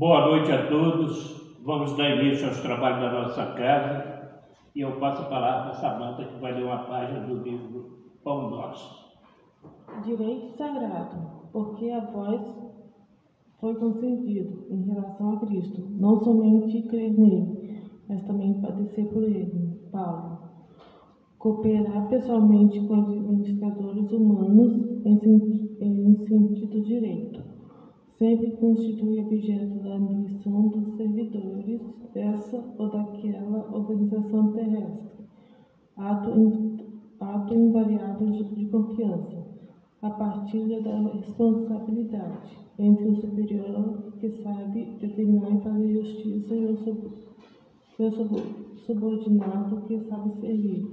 Boa noite a todos. Vamos dar início aos trabalhos da nossa casa e eu passo a palavra a Samanta, que vai ler uma página do livro Pão Nosso. Direito sagrado, porque a vós foi concedido em relação a Cristo, não somente crer nele, mas também padecer por ele. Paulo. Cooperar pessoalmente com administradores humanos em sentido direito. Sempre constitui objeto da ambição dos servidores dessa ou daquela organização terrestre. Ato invariável de confiança. A partilha da responsabilidade entre o superior que sabe determinar e fazer justiça e o subordinado que sabe servir.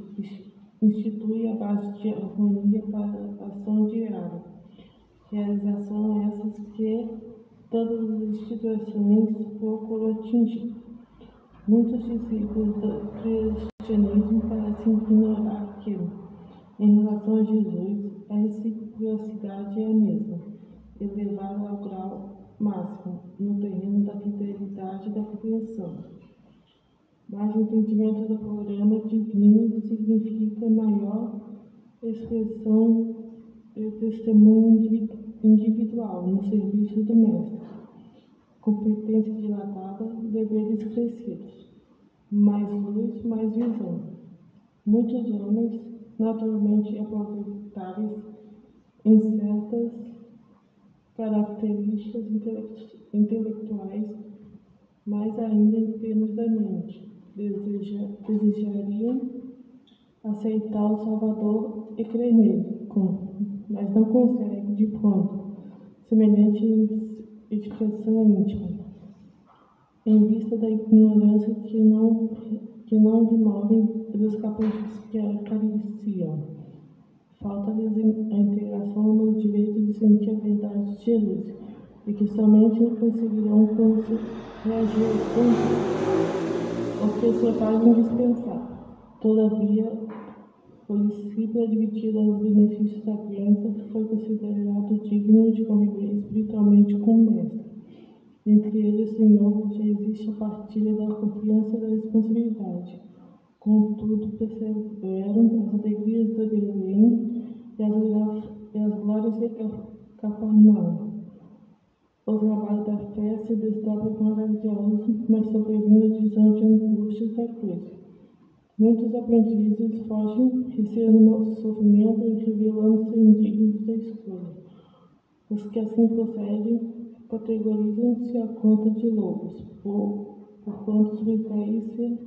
Institui a base de harmonia para a ação diária. Realização essas que todas as instituições procuram atingir. Muitos discípulos do cristianismo parecem ignorar aquilo. Em relação a Jesus, a reciprocidade é a mesma, elevada ao grau máximo, no terreno da fidelidade e da compreensão. Mas o entendimento do programa divino significa maior expressão e testemunho individual no serviço do Mestre. Competência dilatada, deveres crescidos. Mais luz, mais visão. Muitos homens, naturalmente aproveitáveis em certas características intelectuais, mas ainda em termos da mente, desejariam aceitar o Salvador e crer nele, mas não conseguem de pronto semelhante edificação íntima, em vista da ignorância que não removem dos caprichos que acariciam. Falta-lhes a integração no direito de sentir a verdade de Jesus, e que somente conseguirão reagir ao que se fazem dispensar. Todavia, o discípulo admitido aos benefícios da crença foi considerado digno de conviver espiritualmente com o Mestre. Entre eles, o Senhor, já existe a partilha da confiança e da responsabilidade. Contudo, perseveram as alegrias de Belém e as glórias de Cafarnaum. O trabalho da fé se desdobra maravilhoso, mas sobrevindo a visão de angústias da cruz. Muitos aprendizes fogem, receando o sofrimento e revelando-se indignos da escolha. Os que assim procedem categorizam-se à conta de lobos, porquanto subtrair-se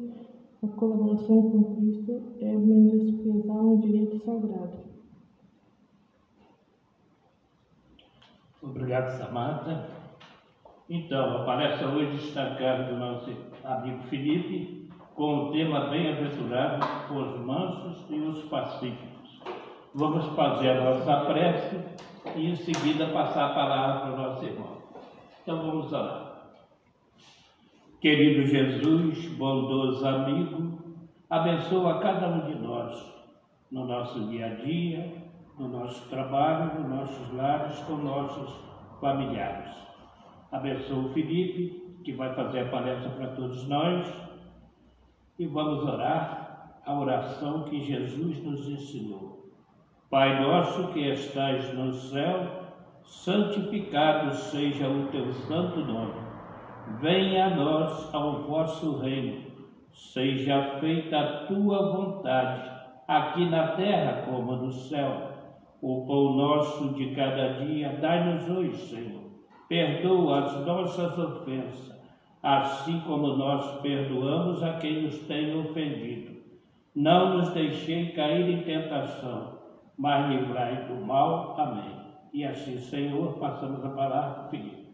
a colaboração com Cristo é menosprezar um direito sagrado. Obrigado, Samanta. Então, a palestra hoje está a cargo do nosso amigo Felipe, com o tema bem-aventurado os mansos e os pacíficos. Vamos fazer a nossa prece e em seguida passar a palavra para o nosso irmão. Então vamos orar. Querido Jesus, bondoso amigo, abençoa cada um de nós, no nosso dia a dia, no nosso trabalho, nos nossos lares, com nossos familiares. Abençoa o Felipe, que vai fazer a palestra para todos nós, e vamos orar a oração que Jesus nos ensinou. Pai nosso que estais no céu, santificado seja o teu santo nome. Venha a nós ao vosso reino. Seja feita a tua vontade, aqui na terra como no céu. O pão nosso de cada dia dai-nos hoje, Senhor. Perdoa as nossas ofensas, assim como nós perdoamos a quem nos tem ofendido. Não nos deixei cair em tentação, mas livrai do mal. Amém. E assim, Senhor, passamos a palavra para o Felipe.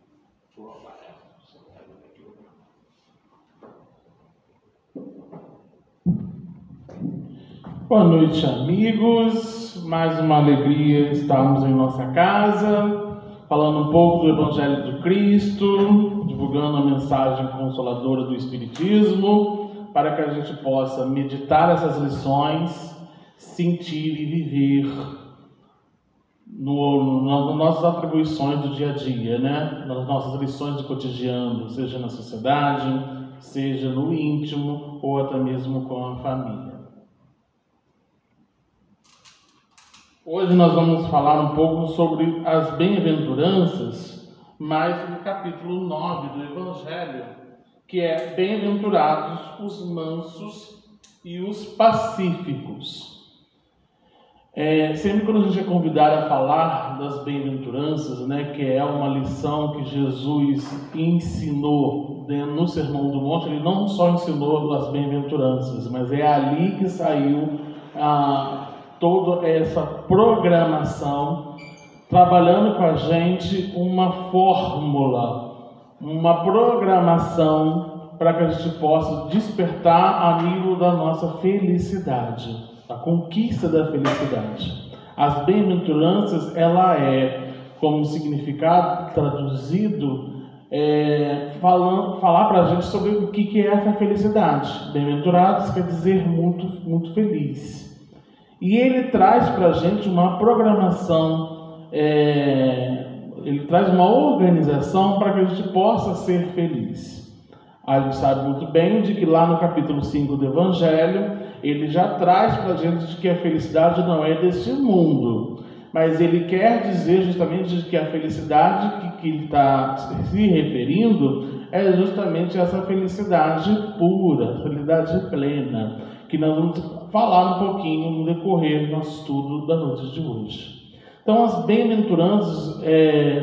Boa noite, amigos. Mais uma alegria estarmos em nossa casa, falando um pouco do Evangelho de Cristo, divulgando a mensagem consoladora do Espiritismo, para que a gente possa meditar essas lições, sentir e viver nas nossas atribuições do dia a dia, né? Nas nossas lições do cotidiano, seja na sociedade, seja no íntimo ou até mesmo com a família. Hoje nós vamos falar um pouco sobre as bem-aventuranças, mas no capítulo 9 do Evangelho, que é bem-aventurados os mansos e os pacíficos. Sempre quando a gente é convidado a falar das bem-aventuranças, né, que é uma lição que Jesus ensinou no Sermão do Monte, ele não só ensinou as bem-aventuranças, mas é ali que saiu toda essa programação, trabalhando com a gente uma fórmula, uma programação para que a gente possa despertar a nível da nossa felicidade, a conquista da felicidade. As bem-aventuranças, ela é, como significado traduzido, falar para a gente sobre o que é essa felicidade. Bem-aventurados quer dizer muito, muito feliz. E ele traz para a gente uma programação, ele traz uma organização para que a gente possa ser feliz. A gente sabe muito bem de que lá no capítulo 5 do Evangelho, ele já traz para a gente de que a felicidade não é deste mundo, mas ele quer dizer justamente de que a felicidade que ele está se referindo é justamente essa felicidade pura, felicidade plena, que nós vamos falar um pouquinho no decorrer do nosso estudo da noite de hoje. Então, as bem-aventuranças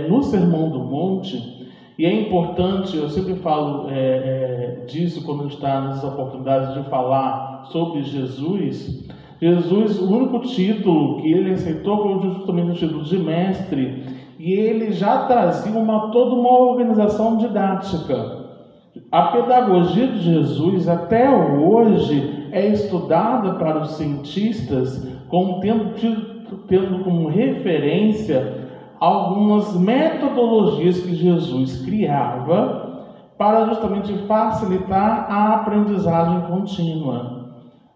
no Sermão do Monte, e é importante, eu sempre falo disso quando a gente está nessas oportunidades de falar sobre Jesus. Jesus, o único título que ele aceitou foi justamente o título de mestre, e ele já trazia toda uma organização didática. A pedagogia de Jesus, até hoje, é estudada para os cientistas como tendo como referência algumas metodologias que Jesus criava para justamente facilitar a aprendizagem contínua,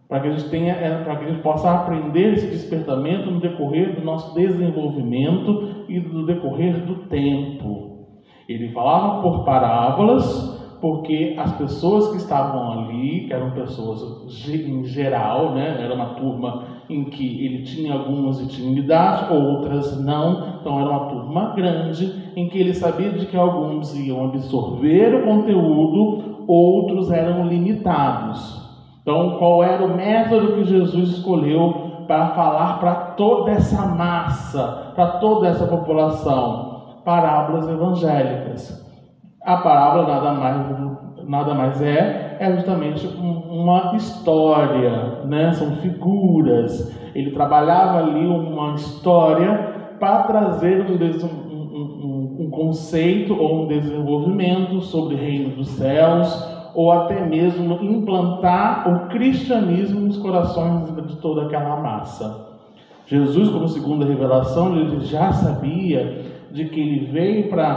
para que a gente possa aprender esse despertamento no decorrer do nosso desenvolvimento e no decorrer do tempo. Ele falava por parábolas, porque as pessoas que estavam ali, que eram pessoas em geral, né, era uma turma em que ele tinha algumas intimidade, outras não, então era uma turma grande, em que ele sabia de que alguns iam absorver o conteúdo, outros eram limitados. Então, qual era o método que Jesus escolheu para falar para toda essa massa, para toda essa população? Parábolas evangélicas. A parábola nada mais é justamente uma história, né? São figuras. Ele trabalhava ali uma história para trazer um conceito ou um desenvolvimento sobre o reino dos céus, ou até mesmo implantar o cristianismo nos corações de toda aquela massa. Jesus, como segunda revelação, ele já sabia de que ele veio para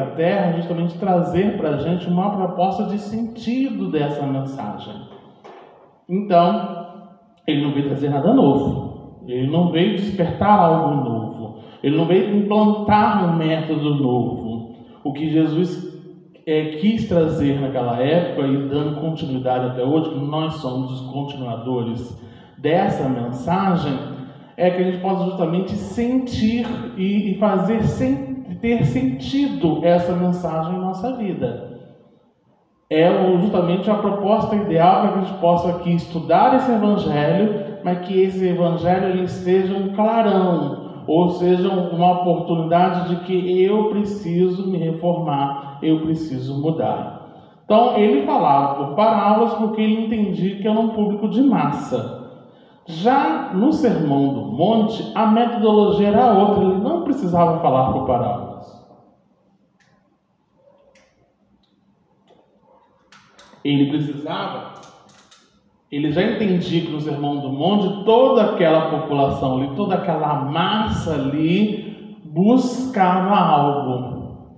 a Terra justamente trazer para a gente uma proposta de sentido dessa mensagem. Então, ele não veio trazer nada novo, ele não veio despertar algo novo, ele não veio implantar um método novo. O que Jesus quis trazer naquela época, e dando continuidade até hoje, que nós somos os continuadores dessa mensagem, é que a gente possa justamente sentir e fazer ter sentido essa mensagem em nossa vida. É justamente a proposta ideal para que a gente possa aqui estudar esse evangelho, mas que esse evangelho ele seja um clarão, ou seja, uma oportunidade de que eu preciso me reformar, eu preciso mudar. Então, ele falava por parábolas porque ele entendia que era um público de massa. Já no Sermão do Monte, a metodologia era outra, ele não precisava falar por parábolas. Ele já entendia que no Sermão do Monte, toda aquela população ali, toda aquela massa ali, buscava algo.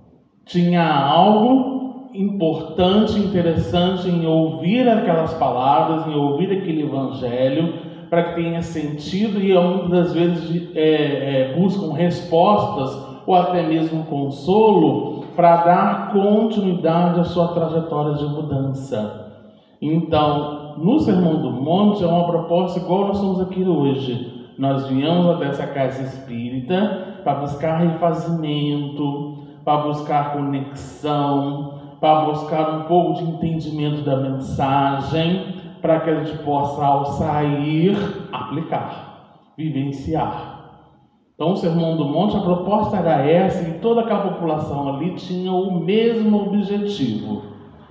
Tinha algo importante, interessante em ouvir aquelas palavras, em ouvir aquele evangelho, para que tenha sentido, e muitas das vezes buscam respostas ou até mesmo consolo para dar continuidade à sua trajetória de mudança. Então, no Sermão do Monte é uma proposta igual nós estamos aqui hoje. Nós viemos até essa casa espírita para buscar refazimento, para buscar conexão, para buscar um pouco de entendimento da mensagem, para que a gente possa, ao sair, aplicar, vivenciar. Então, o Sermão do Monte, a proposta era essa, e toda aquela população ali tinha o mesmo objetivo.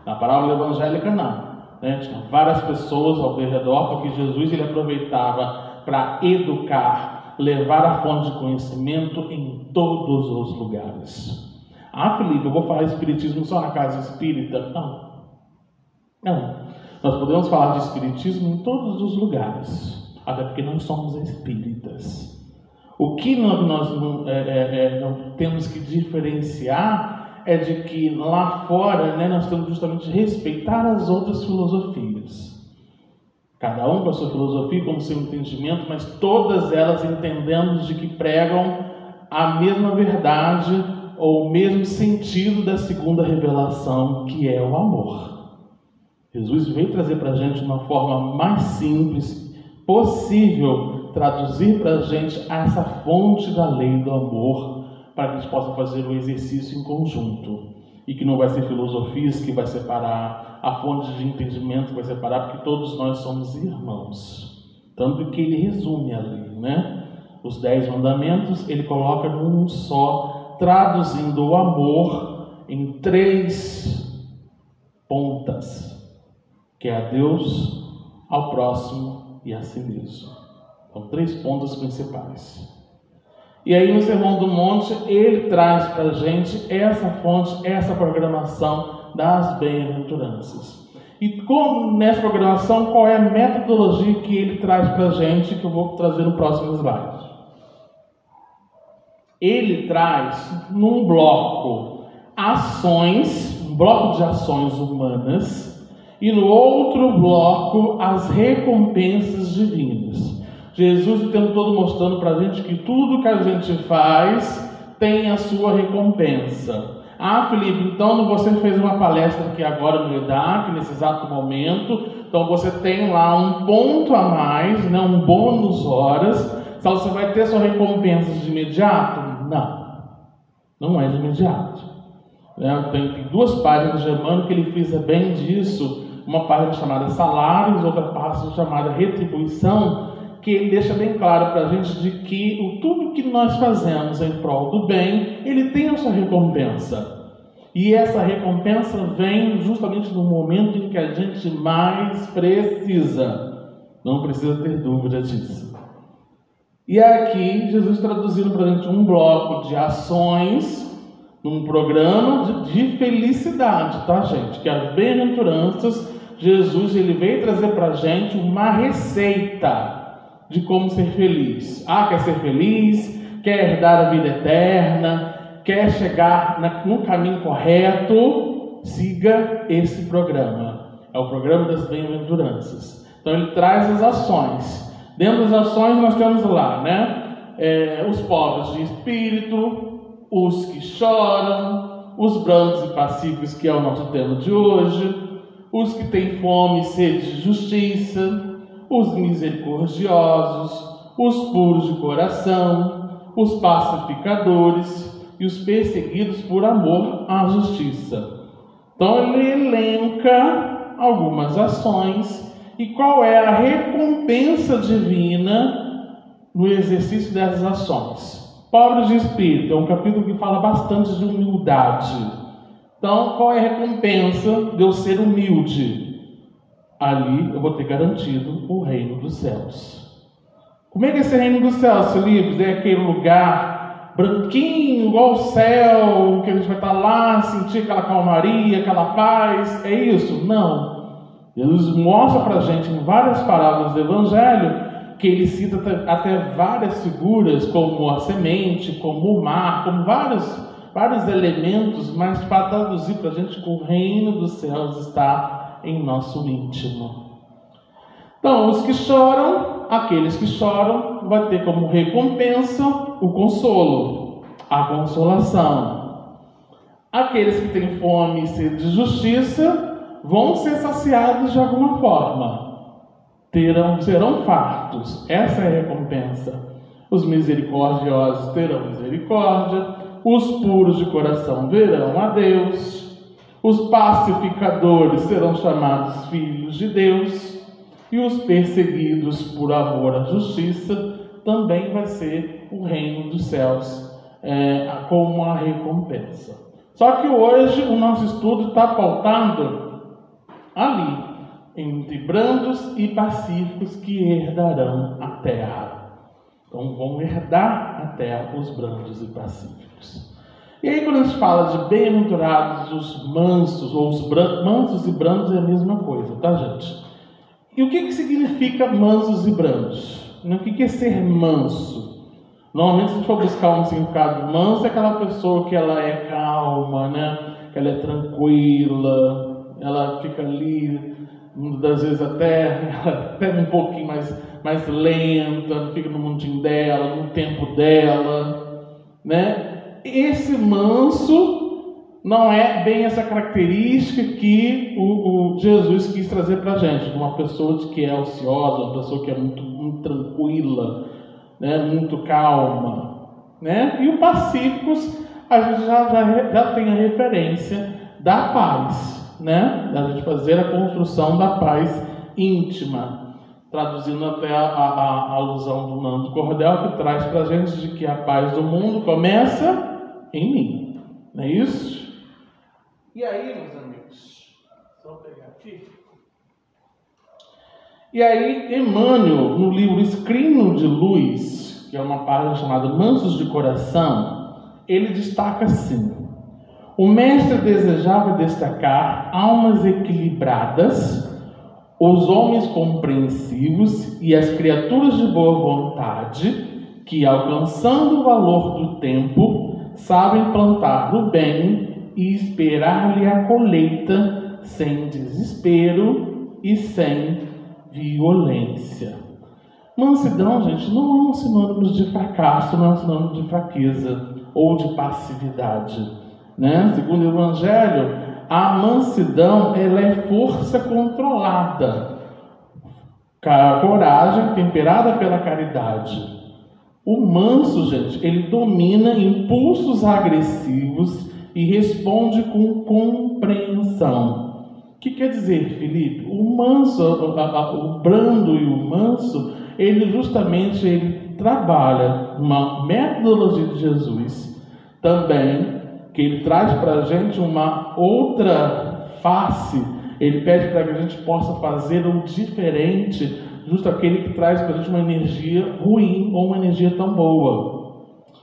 Na parábola evangélica, não. Tinha várias pessoas ao redor, porque Jesus ele aproveitava para educar, levar a fonte de conhecimento em todos os lugares. Ah, Felipe, eu vou falar espiritismo só na casa espírita? Não. Nós podemos falar de espiritismo em todos os lugares, até porque nós somos espíritas. O que nós temos que diferenciar é de que lá fora, nós temos justamente respeitar as outras filosofias. Cada um com a sua filosofia, com o seu entendimento, mas todas elas entendendo de que pregam a mesma verdade ou o mesmo sentido da segunda revelação, que é o amor. Jesus veio trazer para a gente uma forma mais simples possível, traduzir para a gente essa fonte da lei do amor, para que a gente possa fazer o exercício em conjunto. E que não vai ser filosofias que vai separar, a fonte de entendimento que vai separar, porque todos nós somos irmãos. Tanto que ele resume ali, os 10 mandamentos, ele coloca num só, traduzindo o amor em 3 pontas, que é a Deus, ao próximo e a si mesmo. São 3 pontas principais. E aí no Sermão do Monte, ele traz para a gente essa fonte, essa programação das bem-aventuranças. E como nessa programação, qual é a metodologia que ele traz para a gente, que eu vou trazer no próximo slide? Ele traz num bloco ações, um bloco de ações humanas, e no outro bloco as recompensas divinas. Jesus o tempo todo mostrando para a gente que tudo que a gente faz tem a sua recompensa. Ah, Felipe, então você fez uma palestra aqui agora no EDAC, nesse exato momento, então você tem lá um ponto a mais, um bônus horas. Então você vai ter sua recompensa de imediato? Não é de imediato. Tem 2 páginas de Emmanuel que ele frisa bem disso, uma página chamada salários, outra página chamada retribuição, que ele deixa bem claro para a gente de que tudo que nós fazemos em prol do bem, ele tem a sua recompensa. E essa recompensa vem justamente no momento em que a gente mais precisa. Não precisa ter dúvida disso. E aqui, Jesus traduzindo para a gente um bloco de ações, num programa de felicidade, tá, gente? Que as bem-aventuranças, Jesus ele veio trazer para a gente uma receita de como ser feliz. Quer ser feliz? Quer herdar a vida eterna? Quer chegar no caminho correto? Siga esse programa. É o programa das bem-aventuranças. Então ele traz as ações. Dentro das ações nós temos lá, os pobres de espírito, os que choram, os brancos e pacíficos, que é o nosso tema de hoje, os que têm fome e sede de justiça, os misericordiosos, os puros de coração, os pacificadores e os perseguidos por amor à justiça. Então ele elenca algumas ações e qual é a recompensa divina no exercício dessas ações. Pobres de espírito é um capítulo que fala bastante de humildade. Então, qual é a recompensa de eu ser humilde? Ali eu vou ter garantido o reino dos céus. Como é que é esse reino dos céus, Felipe? É aquele lugar branquinho, igual o céu, que a gente vai estar lá, sentir aquela calmaria, aquela paz? É isso? Não. Jesus mostra para a gente em várias parábolas do Evangelho que ele cita até várias figuras, como a semente, como o mar, como vários elementos, mas para traduzir para a gente que o reino dos céus está em nosso íntimo. Então, os que choram aqueles que choram vai ter como recompensa o consolo, a consolação. Aqueles que têm fome e sede de justiça vão ser saciados de alguma forma, serão fartos. Essa é a recompensa. Os misericordiosos terão misericórdia, os puros de coração verão a Deus, os pacificadores serão chamados filhos de Deus, e os perseguidos por amor à justiça também vai ser o reino dos céus como uma recompensa. Só que hoje o nosso estudo está pautado ali, entre brandos e pacíficos que herdarão a terra. Então vão herdar a terra os brandos e pacíficos. E aí quando a gente fala de bem-aventurados os mansos, ou os mansos e brandos é a mesma coisa, tá, gente? E o que significa mansos e brandos? O que é ser manso? Normalmente, se a gente for buscar um significado manso, é aquela pessoa que ela é calma, né? Que ela é tranquila, ela fica ali, muitas vezes até um pouquinho mais lenta, fica no mundinho dela, no tempo dela, né? Esse manso não é bem essa característica que o Jesus quis trazer para a gente, de uma pessoa que é ociosa, uma pessoa que é muito tranquila, né, muito calma, né? E o pacíficos, a gente já tem a referência da paz, né? Da gente fazer a construção da paz íntima, traduzindo até a alusão do Nando Cordel, que traz para a gente de que a paz do mundo começa em mim, não é isso? E aí, meus amigos, só pegar aqui. E aí, Emmanuel, no livro Escrino de Luz, que é uma página chamada Mansos de Coração, ele destaca assim: o mestre desejava destacar almas equilibradas, os homens compreensivos e as criaturas de boa vontade, que, alcançando o valor do tempo, sabem plantar o bem e esperar-lhe a colheita sem desespero e sem violência. Mansidão, gente, não é um sinônimo de fracasso, não é um sinônimo de fraqueza ou de passividade, né? Segundo o Evangelho, a mansidão ela é força controlada, coragem temperada pela caridade. O manso, gente, ele domina impulsos agressivos e responde com compreensão. O que quer dizer, Felipe? O manso, o brando e o manso, ele trabalha uma metodologia de Jesus também, que ele traz para a gente uma outra face. Ele pede para que a gente possa fazer o diferente, justo aquele que traz para a gente uma energia ruim ou uma energia tão boa.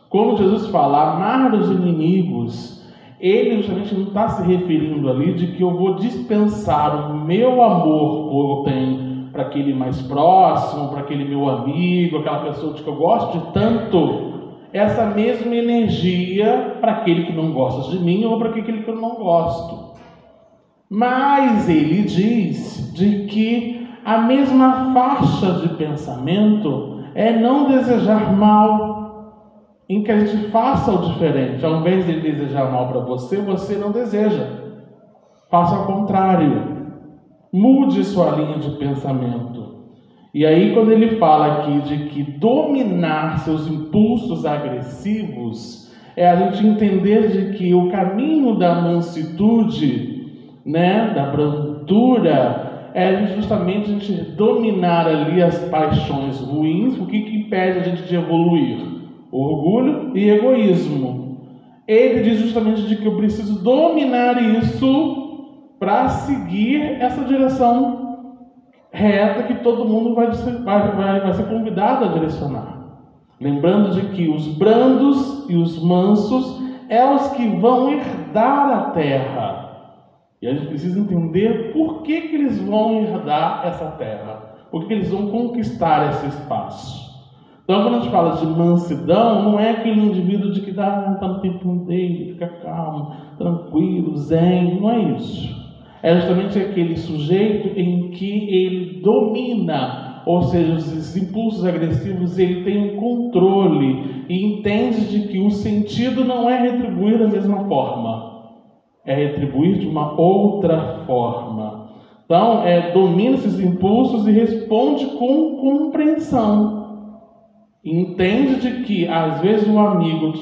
Como Jesus fala, amar os inimigos, ele justamente não está se referindo ali de que eu vou dispensar o meu amor que eu tenho para aquele mais próximo, para aquele meu amigo, aquela pessoa de que eu gosto de tanto, essa mesma energia para aquele que não gosta de mim ou para aquele que eu não gosto. Mas ele diz de que a mesma faixa de pensamento é não desejar mal, em que a gente faça o diferente. Ao invés de ele desejar mal para você, você não deseja. Faça ao contrário. Mude sua linha de pensamento. E aí, quando ele fala aqui de que dominar seus impulsos agressivos é a gente entender de que o caminho da mansitude, né, da brandura, é justamente a gente dominar ali as paixões ruins. O que impede a gente de evoluir? Orgulho e egoísmo. Ele diz justamente de que eu preciso dominar isso para seguir essa direção reta que todo mundo vai ser convidado a direcionar. Lembrando de que os brandos e os mansos é os que vão herdar a terra. E a gente precisa entender por que eles vão herdar essa terra. Por que eles vão conquistar esse espaço. Então, quando a gente fala de mansidão, não é aquele indivíduo de que está no tempo dele, fica calmo, tranquilo, zen, não é isso. É justamente aquele sujeito em que ele domina ou seja, os impulsos agressivos, ele tem um controle e entende de que o sentido não é retribuir da mesma forma, é retribuir de uma outra forma. Então, domina esses impulsos e responde com compreensão. Entende de que, às vezes, o amigo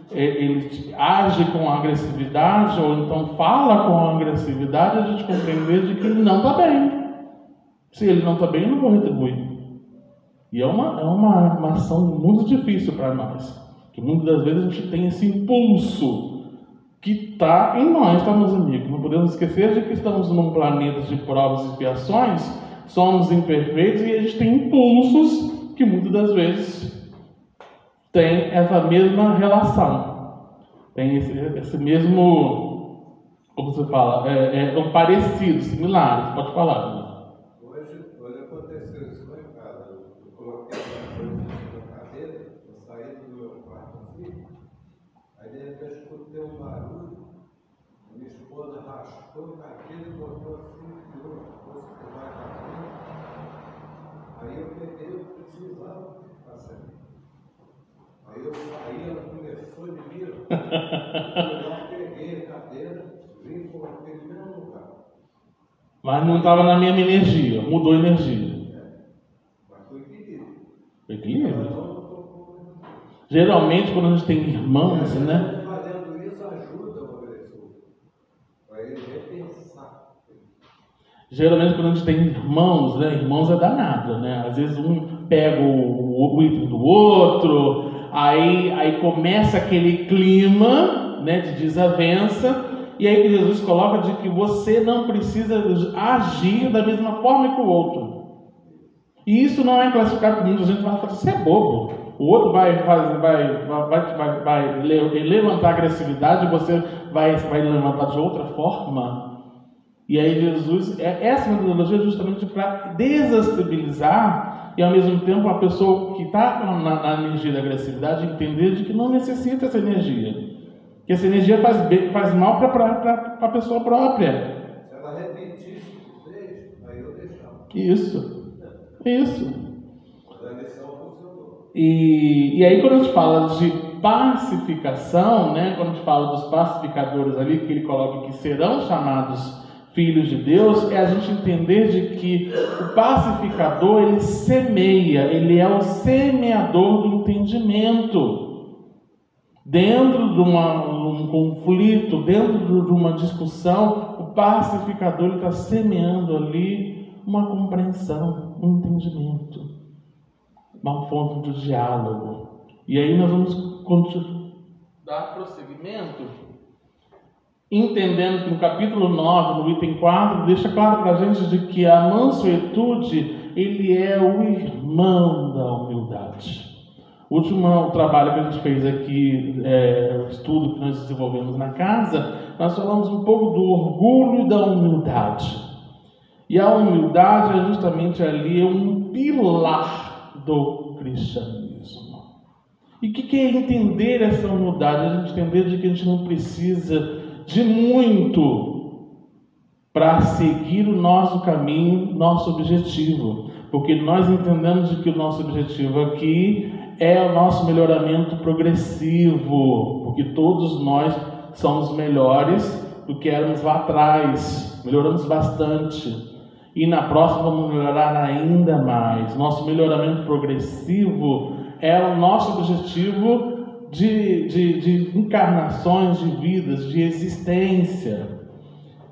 ele age com agressividade, ou então fala com agressividade, a gente compreender de que ele não está bem. Se ele não está bem, eu não vou retribuir. E é uma ação muito difícil para nós, que muitas das vezes a gente tem esse impulso que está em nós, tá, meus amigos? Não podemos esquecer de que estamos num planeta de provas e expiações, somos imperfeitos e a gente tem impulsos que muitas das vezes tem essa mesma relação, tem esse mesmo, como você fala, parecido, similares. Pode falar, né? Hoje aconteceu isso lá em casa. Eu coloquei uma coisa na cadeira, eu saí do meu quarto assim, aí de repente escutei um barulho, minha esposa raspou a cadeira e botou assim, tirou a coisa que vai na cadeira. Aí eu peguei, eu precisava passar. Aí eu saí, ela começou de mim, eu peguei a cadeira, vim e coloquei no mesmo lugar. Mas não estava na mesma energia, mudou a energia. Mas foi equilíbrio. Equilíbrio. Geralmente, quando a gente tem irmãos, né? Fazendo isso ajuda o agressor, para ele repensar. Geralmente, quando a gente tem irmãos, né? Irmãos é danado, né? Às vezes um pega o item do outro, aí começa aquele clima, né, de desavença. E aí que Jesus coloca de que você não precisa agir da mesma forma que o outro. E isso não é classificado como muita gente vai falar, você é bobo. O outro vai levantar agressividade e você vai levantar de outra forma. E aí Jesus, essa metodologia é justamente para desestabilizar e ao mesmo tempo a pessoa que está na energia da agressividade entender de que não necessita essa energia. Que essa energia faz mal para a pessoa própria. Se ela repetisse o que fez, aí eu deixava. Isso. Mas a lição funcionou. E aí quando a gente fala de pacificação, né, quando a gente fala dos pacificadores ali, que ele coloca que serão chamados filhos de Deus, é a gente entender de que o pacificador, ele semeia, ele é o semeador do entendimento. Dentro de um conflito, dentro de uma discussão, o pacificador está semeando ali uma compreensão, um entendimento, uma fonte de diálogo. E aí nós vamos dar prosseguimento, entendendo que no capítulo 9, no item 4, deixa claro para a gente de que a mansuetude, ele é o irmão da humildade. O último trabalho que a gente fez aqui, o estudo que nós desenvolvemos na casa, nós falamos um pouco do orgulho e da humildade. E a humildade é justamente ali um pilar do cristianismo. E o que é entender essa humildade? A gente entender de que a gente não precisa de muito para seguir o nosso caminho, nosso objetivo. Porque nós entendemos de que o nosso objetivo aqui é o nosso melhoramento progressivo, porque todos nós somos melhores do que éramos lá atrás, melhoramos bastante, e na próxima vamos melhorar ainda mais. Nosso melhoramento progressivo é o nosso objetivo de encarnações, de vidas, de existência.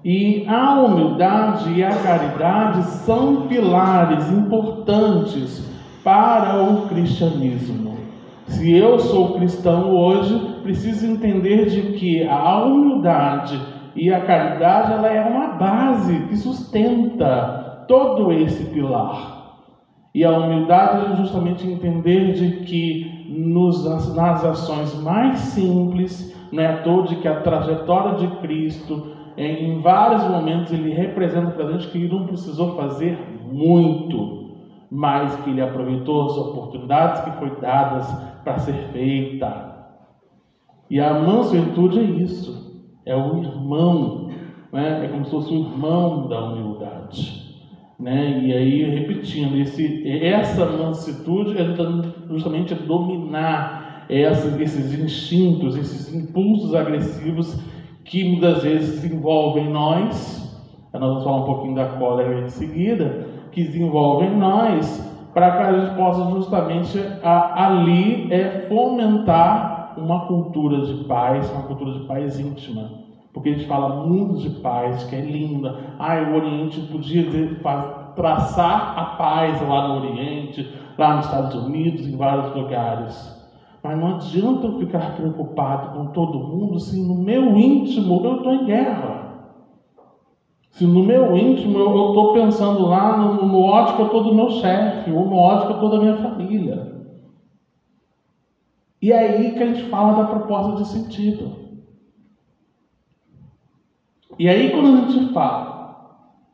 E a humildade e a caridade são pilares importantes para o cristianismo. Se eu sou cristão hoje, preciso entender de que a humildade e a caridade, ela é uma base que sustenta todo esse pilar. E a humildade é justamente entender de que nas ações mais simples, não é à toa de que a trajetória de Cristo, em vários momentos, ele representa para a gente que ele não precisou fazer muito, mas que ele aproveitou as oportunidades que foram dadas para ser feita. E a mansuetude é isso, é o irmão, né? É como se fosse o irmão da humildade. né? E aí, repetindo, essa mansitude é justamente dominar esses instintos, esses impulsos agressivos que muitas vezes desenvolvem nós. Nós vamos falar um pouquinho da cólera em seguida, que desenvolve em nós, para que a gente possa justamente ali fomentar uma cultura de paz, uma cultura de paz íntima. Porque a gente fala muito de paz, que é linda. O Oriente podia traçar a paz lá no Oriente, lá nos Estados Unidos, em vários lugares. Mas não adianta eu ficar preocupado com todo mundo se no meu íntimo eu estou em guerra. Se no meu íntimo eu estou pensando lá no ódio que eu estou do meu chefe, ou no ódio que eu estou da minha família. E é aí que a gente fala da proposta de sentido. E aí quando a gente fala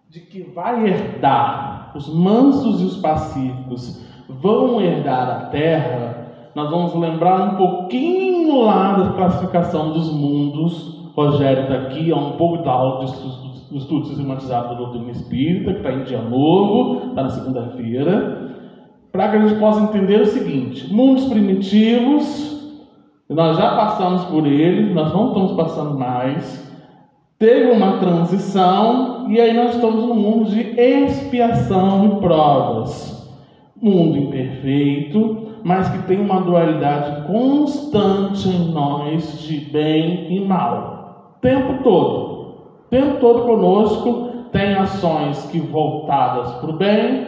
de que vai herdar, os mansos e os pacíficos vão herdar a terra, nós vamos lembrar um pouquinho lá da classificação dos mundos. Rogério está aqui, um pouco da aula do estudo sistematizado da doutrina espírita, que está em dia novo, está na segunda-feira, para que a gente possa entender o seguinte: mundos primitivos, nós já passamos por eles, nós não estamos passando mais, teve uma transição, e aí nós estamos num mundo de expiação e provas. Mundo imperfeito, mas que tem uma dualidade constante em nós de bem e mal. O tempo todo conosco tem ações que voltadas para o bem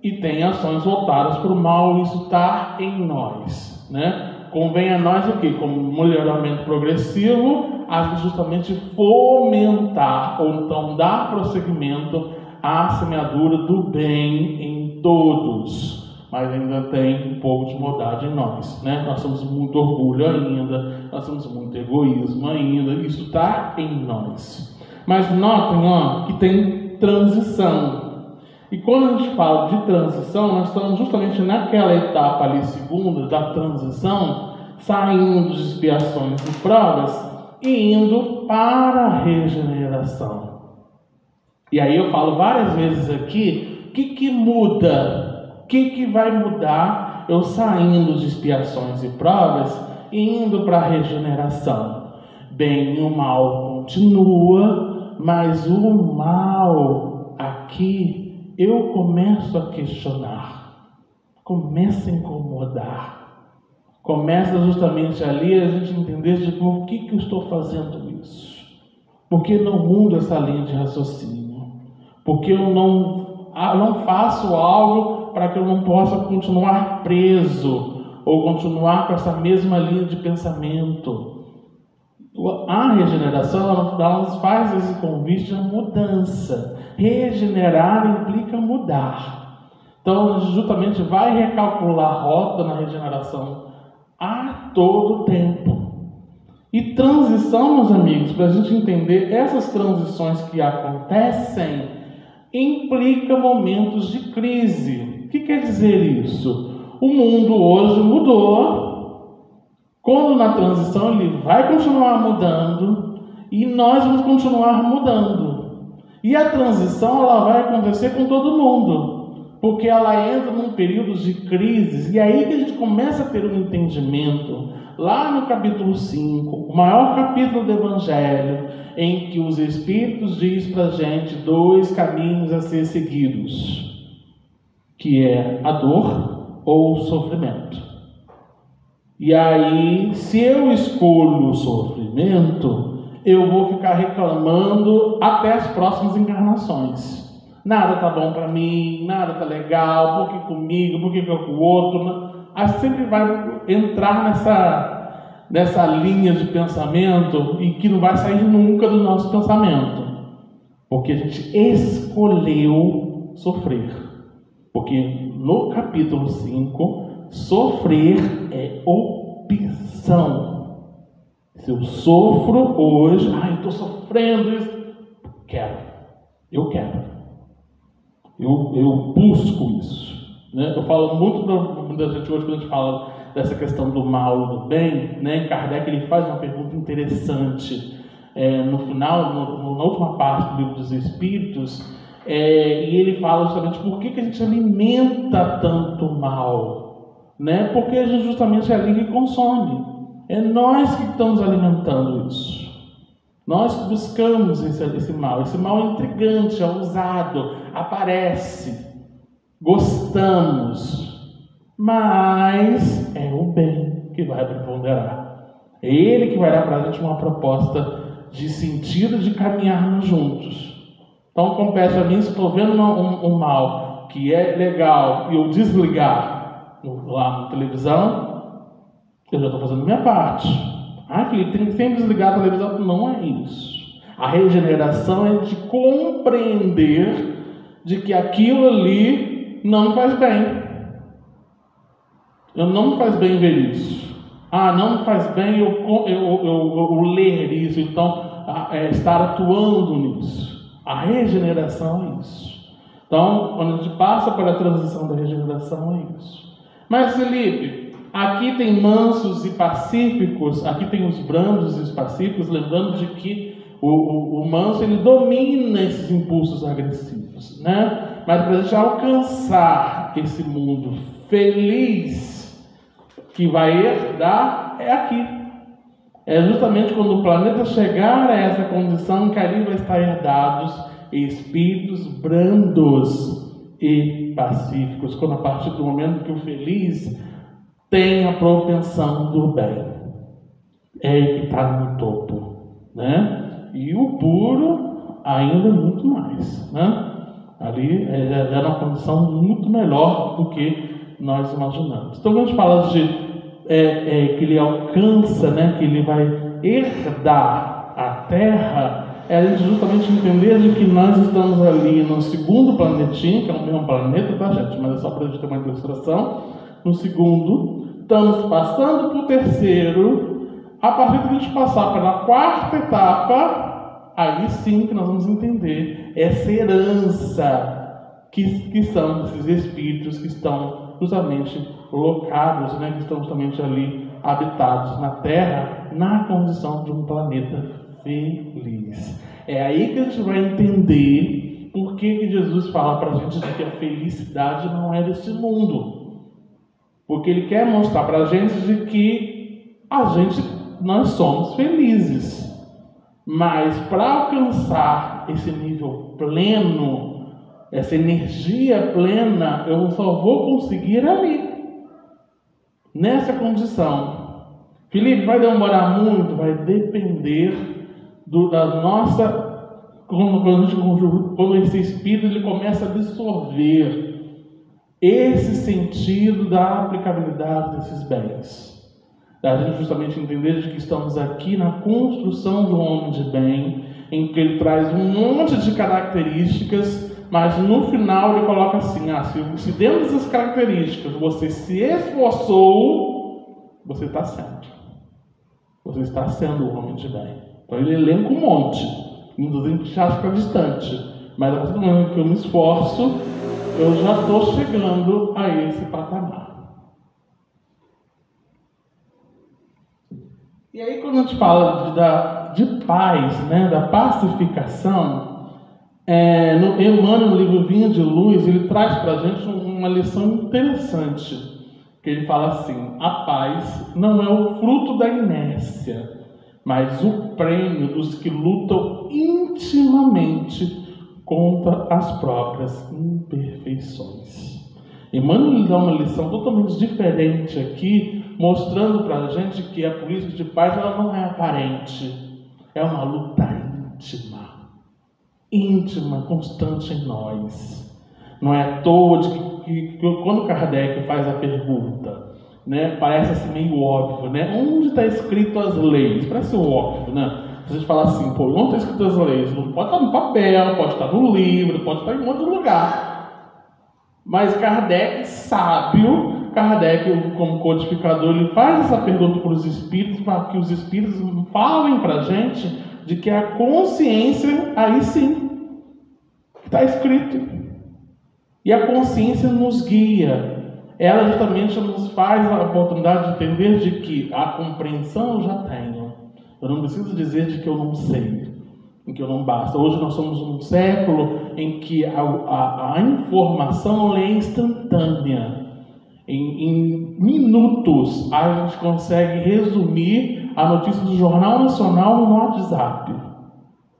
e tem ações voltadas para o mal. Isso está em nós, né? Convém a nós o quê? Como melhoramento progressivo, a justamente fomentar ou então dar prosseguimento à semeadura do bem em todos. Mas ainda tem um pouco de maldade em nós, né? Nós temos muito orgulho ainda, nós temos muito egoísmo ainda, isso está em nós. Mas notem, que tem transição. E quando a gente fala de transição, nós estamos justamente naquela etapa ali, segunda, da transição, saindo de expiações e provas e indo para a regeneração. E aí eu falo várias vezes aqui, o que muda? O que vai mudar eu saindo de expiações e provas e indo para a regeneração? Bem, o mal continua, mas o mal aqui eu começo a questionar, começa a incomodar, começa justamente ali a gente entender de por que eu estou fazendo isso, porque não mudo essa linha de raciocínio, porque eu não faço algo para que eu não possa continuar preso ou continuar com essa mesma linha de pensamento. A regeneração, ela nos faz esse convite à mudança. Regenerar implica mudar. Então, justamente vai recalcular a rota na regeneração a todo tempo. E transição, meus amigos, para a gente entender essas transições que acontecem, implica momentos de crise. O que quer dizer isso? O mundo hoje mudou. Quando na transição ele vai continuar mudando e nós vamos continuar mudando. E a transição ela vai acontecer com todo mundo, porque ela entra num período de crises. E aí que a gente começa a ter um entendimento, lá no capítulo 5, o maior capítulo do Evangelho, em que os Espíritos diz para a gente 2 caminhos a ser seguidos, que é a dor ou o sofrimento. E aí, se eu escolho o sofrimento, eu vou ficar reclamando até as próximas encarnações. Nada tá bom para mim, nada tá legal, por que comigo, por que com o outro? Aí sempre vai entrar nessa linha de pensamento e que não vai sair nunca do nosso pensamento, porque a gente escolheu sofrer. Porque no capítulo 5, sofrer é opção. Se eu sofro hoje, eu estou sofrendo isso, eu quero, eu busco isso, né? Eu falo muito para muita gente hoje, quando a gente fala dessa questão do mal e do bem, né? Kardec ele faz uma pergunta interessante no final, na última parte do Livro dos Espíritos. E ele fala justamente por que a gente alimenta tanto mal, né? Porque a gente justamente é ali que consome. É nós que estamos alimentando isso. Nós que buscamos esse mal. Esse mal é intrigante, é ousado, aparece, gostamos, mas é o bem que vai preponderar. É ele que vai dar para a gente uma proposta de sentido de caminharmos juntos. Então, compete a mim, se estou vendo um mal que é legal e eu desligar lá na televisão, eu já estou fazendo a minha parte. Felipe, tem que sempre desligar a televisão. Não é isso. A regeneração é de compreender de que aquilo ali não me faz bem. Não me faz bem ver isso. Não me faz bem eu ler isso, então estar atuando nisso. A regeneração é isso. Então, quando a gente passa pela transição da regeneração, é isso. Mas, Felipe, aqui tem mansos e pacíficos, aqui tem os brandos e os pacíficos, lembrando de que o manso, ele domina esses impulsos agressivos, né? Mas para a gente alcançar esse mundo feliz que vai herdar, é aqui. É justamente quando o planeta chegar a essa condição que ali vai estar herdados espíritos brandos e pacíficos, quando a partir do momento que o feliz tem a propensão do bem, é ele que está no topo, né? E o puro ainda muito mais, né? Ali já é uma condição muito melhor do que nós imaginamos. Então, quando a gente fala de que ele alcança, né, que ele vai herdar a Terra, é a gente justamente entender de que nós estamos ali no segundo planetinho, que é o mesmo planeta, tá, gente? Mas é só para a gente ter uma ilustração. No segundo, estamos passando para o terceiro. A partir de a gente passar pela quarta etapa, aí sim que nós vamos entender essa herança que são esses espíritos que estão justamente locados, né, que estão justamente ali habitados na Terra, na condição de um planeta feliz. É aí que a gente vai entender por que Jesus fala para a gente de que a felicidade não é desse mundo. Porque ele quer mostrar para a gente de que nós somos felizes. Mas para alcançar esse nível pleno, essa energia plena, eu só vou conseguir ali, nessa condição. Felipe, vai demorar muito? Vai depender da nossa... Quando esse espírito ele começa a absorver esse sentido da aplicabilidade desses bens. Da gente justamente entender de que estamos aqui na construção do homem de bem, em que ele traz um monte de características, mas no final ele coloca assim, se dentro dessas características você se esforçou, você está certo. Você está sendo o homem de bem. Então ele elenca um monte. Muitas vezes a gente acha que está distante. Mas a partir do momento que eu me esforço, eu já estou chegando a esse patamar. E aí quando a gente fala de paz, né, da pacificação, Emmanuel, no livro Vinha de Luz, ele traz para a gente uma lição interessante. Que ele fala assim: a paz não é o fruto da inércia, mas o prêmio dos que lutam intimamente contra as próprias imperfeições. Emmanuel dá uma lição totalmente diferente aqui, mostrando para a gente que a política de paz ela não é aparente, é uma luta íntima, constante em nós. Não é à toa que quando Kardec faz a pergunta, né, parece assim meio óbvio, né? Onde está escrito as leis? Parece óbvio, né? Se a gente falar assim, onde está escrito as leis? Não pode estar no papel, pode estar no livro, pode estar em outro lugar. Mas Kardec, sábio, como codificador, ele faz essa pergunta para os espíritos, para que os espíritos falem para a gente de que a consciência, aí sim, está escrito. E a consciência nos guia. Ela justamente nos faz a oportunidade de entender de que a compreensão eu já tenho. Eu não preciso dizer de que eu não sei. em que não basta. Hoje nós somos um século em que a informação é instantânea. Em minutos a gente consegue resumir a notícia do Jornal Nacional no WhatsApp.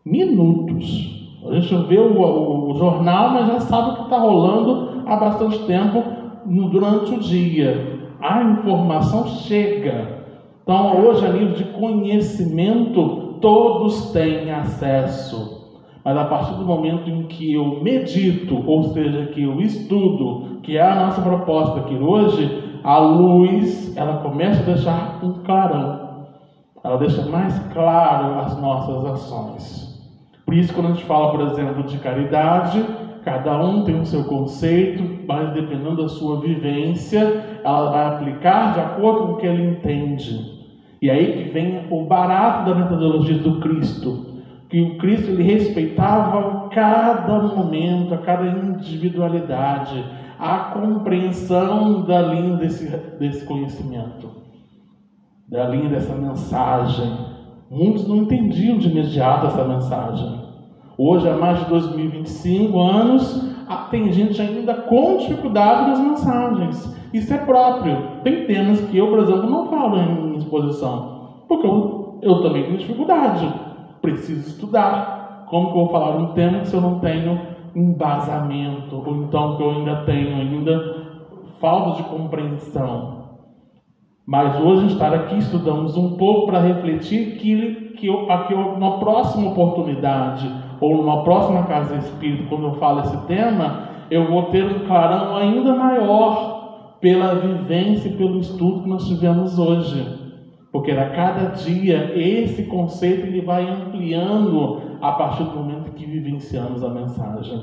Minutos. A gente vê o jornal, mas já sabe o que está rolando há bastante tempo durante o dia. A informação chega. Então, hoje, a nível de conhecimento, todos têm acesso. Mas a partir do momento em que eu medito, ou seja, que eu estudo, que é a nossa proposta aqui hoje, a luz, ela começa a deixar um clarão. Ela deixa mais claro as nossas ações. Por isso, quando a gente fala, por exemplo, de caridade, cada um tem o seu conceito, mas dependendo da sua vivência, ela vai aplicar de acordo com o que ele entende. E aí que vem o barato da metodologia do Cristo, que o Cristo ele respeitava cada momento, a cada individualidade, a compreensão da linha desse conhecimento, da linha dessa mensagem. Muitos não entendiam de imediato essa mensagem. Hoje, há mais de 2025 anos, tem gente ainda com dificuldade nas mensagens. Isso é próprio. Tem temas que eu, por exemplo, não falo em exposição, porque eu também tenho dificuldade. Preciso estudar. Como que eu vou falar um tema se eu não tenho embasamento? Ou então que eu ainda tenho falta de compreensão? Mas hoje, estar aqui, estudamos um pouco para refletir que numa próxima oportunidade, ou numa próxima casa espírita, quando eu falo esse tema, eu vou ter um clarão ainda maior pela vivência e pelo estudo que nós tivemos hoje. Porque a cada dia esse conceito ele vai ampliando a partir do momento que vivenciamos a mensagem.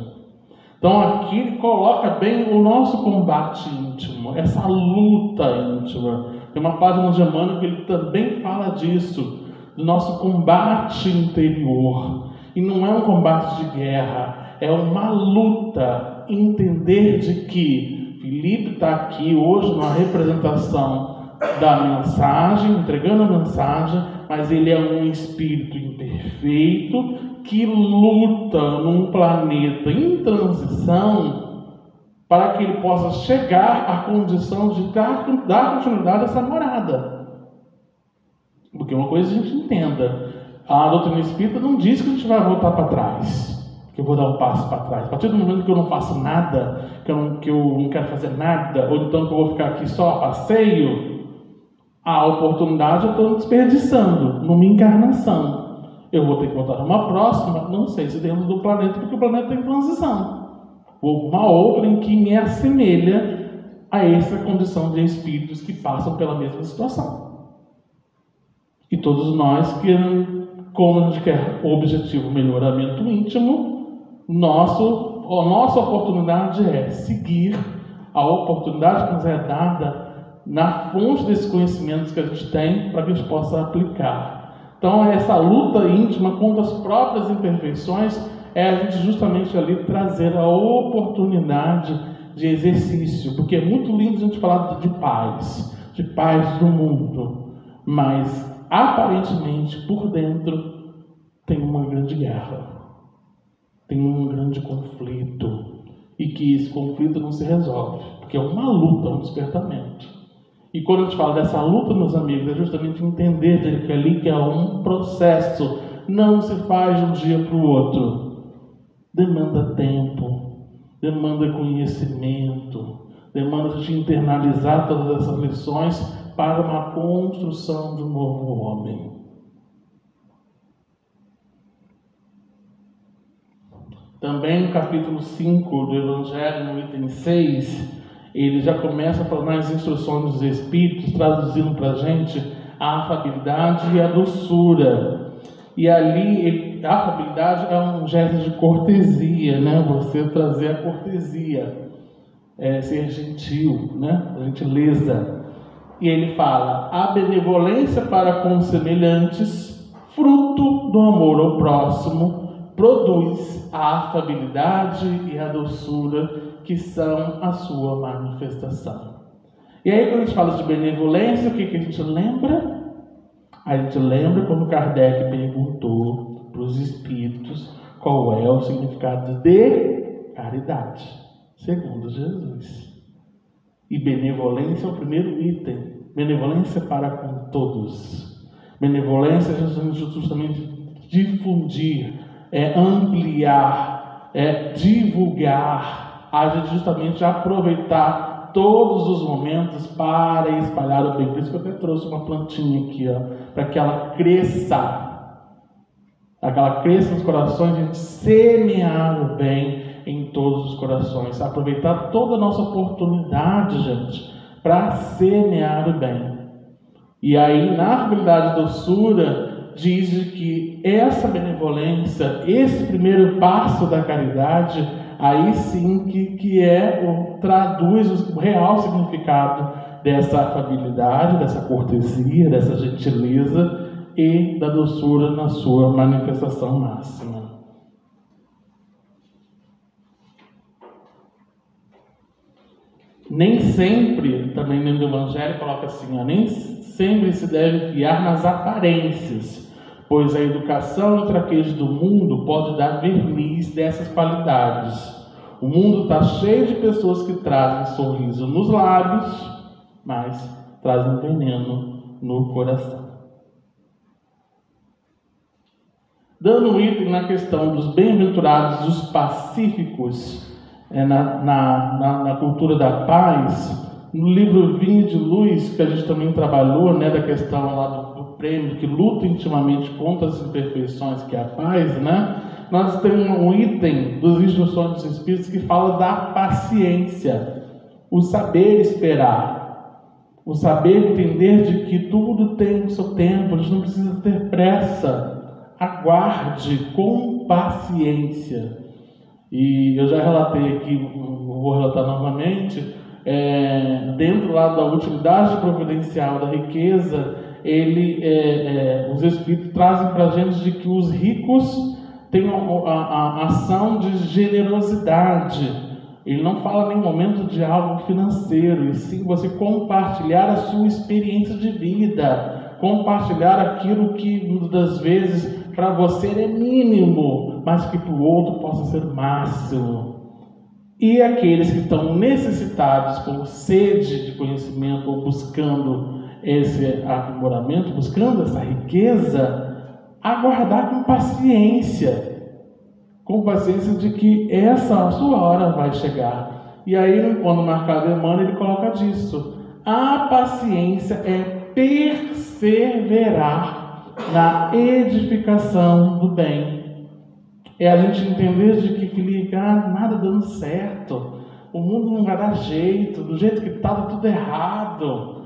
Então aqui ele coloca bem o nosso combate íntimo, essa luta íntima. Tem uma página de Emmanuel que ele também fala disso, do nosso combate interior. E não é um combate de guerra, é uma luta. Entender de que Felipe está aqui hoje numa representação da mensagem, entregando a mensagem, mas ele é um espírito imperfeito que luta num planeta em transição para que ele possa chegar à condição de dar continuidade a essa morada. Porque uma coisa a gente entenda, a doutrina espírita não diz que a gente vai voltar para trás, que eu vou dar um passo para trás. A partir do momento que eu não faço nada, que eu não quero fazer nada, ou então que eu vou ficar aqui só a passeio, a oportunidade eu estou desperdiçando numa encarnação. Eu vou ter que voltar numa próxima, não sei se dentro do planeta, porque o planeta está em transição. Ou uma outra em que me assemelha a essa condição de espíritos que passam pela mesma situação. E todos nós, como a gente quer o objetivo melhoramento íntimo, a nossa oportunidade é seguir a oportunidade que nos é dada na fonte desses conhecimentos que a gente tem para que a gente possa aplicar. Então, essa luta íntima contra as próprias imperfeições é a gente justamente ali trazer a oportunidade de exercício, porque é muito lindo a gente falar de paz do mundo, mas aparentemente por dentro tem uma grande guerra, tem um grande conflito, e que esse conflito não se resolve, porque é uma luta, um despertamento. E quando a gente fala dessa luta, meus amigos, é justamente entender que ali que é um processo, não se faz de um dia para o outro. Demanda tempo, demanda conhecimento, demanda a gente internalizar todas essas lições para uma construção de um novo homem. Também no capítulo 5 do Evangelho, no item 6, ele já começa a falar nas instruções dos Espíritos, traduzindo para a gente a afabilidade e a doçura. E ali, a afabilidade é um gesto de cortesia, né? Você trazer a cortesia, ser gentil, né? A gentileza. E ele fala, a benevolência para com os semelhantes, fruto do amor ao próximo, produz a afabilidade e a doçura que são a sua manifestação. E aí, quando a gente fala de benevolência, o que a gente lembra? A gente lembra quando Kardec perguntou para para os espíritos qual é o significado de caridade, segundo Jesus. E benevolência é o primeiro item. Benevolência para com todos. Benevolência é justamente difundir, é ampliar, é divulgar, é justamente aproveitar todos os momentos para espalhar o bem. Por isso que eu até trouxe uma plantinha aqui, para que ela cresça. Para que ela cresça nos corações, a gente semear o bem em todos os corações. Aproveitar toda a nossa oportunidade, gente, para semear o bem. E aí, na Afabilidade e Doçura, diz que essa benevolência, esse primeiro passo da caridade, aí sim que traduz o real significado dessa afabilidade, dessa cortesia, dessa gentileza e da doçura na sua manifestação máxima. Nem sempre, também dentro do Evangelho coloca assim, nem sempre se deve fiar nas aparências, pois a educação e o traquejo do mundo pode dar verniz dessas qualidades. O mundo está cheio de pessoas que trazem sorriso nos lábios, mas trazem veneno no coração. Dando um item na questão dos bem-aventurados, dos pacíficos, na cultura da paz, no livro Vinho de Luz, que a gente também trabalhou, da questão lá do prêmio, que luta intimamente contra as imperfeições, que é a paz, nós temos um item dos Instruções dos Espíritos que fala da paciência, o saber esperar, o saber entender de que tudo tem o seu tempo, a gente não precisa ter pressa. Aguarde com paciência. E eu já relatei aqui, vou relatar novamente, dentro lá da utilidade providencial da riqueza, os Espíritos trazem para a gente de que os ricos têm a ação de generosidade. Ele não fala em nenhum momento de algo financeiro, e sim você compartilhar a sua experiência de vida, compartilhar aquilo que muitas vezes para você é mínimo, mas que para o outro possa ser máximo. E aqueles que estão necessitados, com sede de conhecimento, ou buscando esse aprimoramento, buscando essa riqueza, aguardar com paciência de que a sua hora vai chegar. E aí, quando Marcado Emmanuel, ele coloca disso. A paciência é perseverar na edificação do bem. É a gente entender de que, Felipe, nada dando certo, o mundo não vai dar jeito, do jeito que está tudo errado.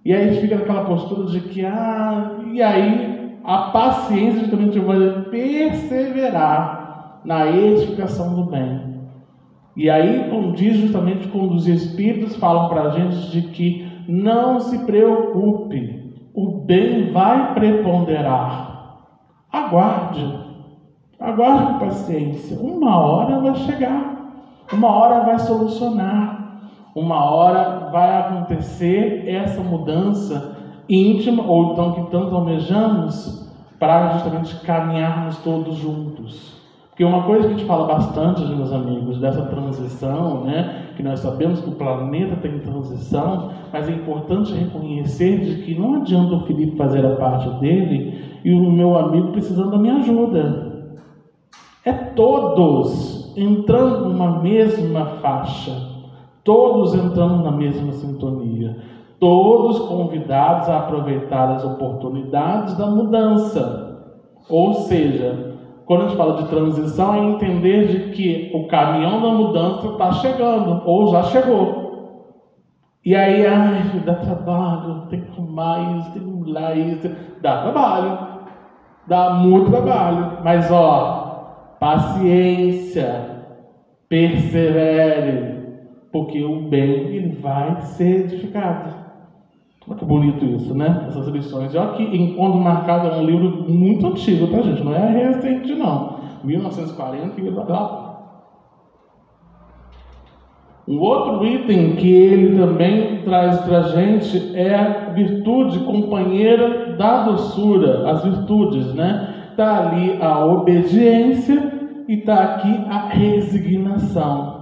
E aí a gente fica naquela postura de que, e aí a paciência justamente vai perseverar na edificação do bem. E aí condiz justamente quando os Espíritos falam para a gente de que não se preocupe, o bem vai preponderar. Aguarde com paciência. Uma hora vai chegar, uma hora vai solucionar, uma hora vai acontecer essa mudança íntima, ou então que tanto almejamos, para justamente caminharmos todos juntos. Porque uma coisa que a gente fala bastante, meus amigos, dessa transição, que nós sabemos que o planeta tem transição, mas é importante reconhecer de que não adianta o Felipe fazer a parte dele e o meu amigo precisando da minha ajuda. É todos entrando numa mesma faixa, todos entrando na mesma sintonia, todos convidados a aproveitar as oportunidades da mudança. Ou seja, quando a gente fala de transição, é entender de que o caminhão da mudança está chegando, ou já chegou. E aí, dá trabalho, tem que arrumar isso, tem que mudar isso. Dá trabalho, dá muito trabalho. Mas, paciência, persevere, porque o bem ele vai ser edificado. Olha que bonito isso, essas lições. E olha que Encontro Marcado é um livro muito antigo, tá, gente? Não é recente, não. 1940 e lá. Um outro item que ele também traz para a gente é a virtude companheira da doçura, as virtudes, Está ali a obediência e está aqui a resignação.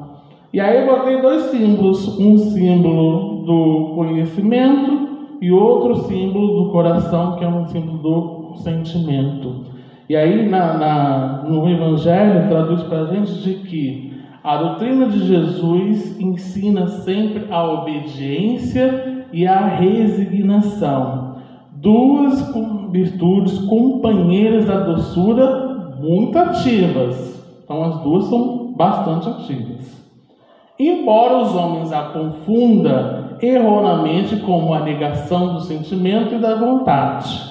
E aí eu botei dois símbolos, um símbolo do conhecimento e outro símbolo do coração, que é um símbolo do sentimento. E aí no Evangelho traduz para a gente de que a doutrina de Jesus ensina sempre a obediência e a resignação. Duas virtudes companheiras da doçura muito ativas. Então as duas são bastante ativas. Embora os homens a confundam erroneamente como a negação do sentimento e da vontade.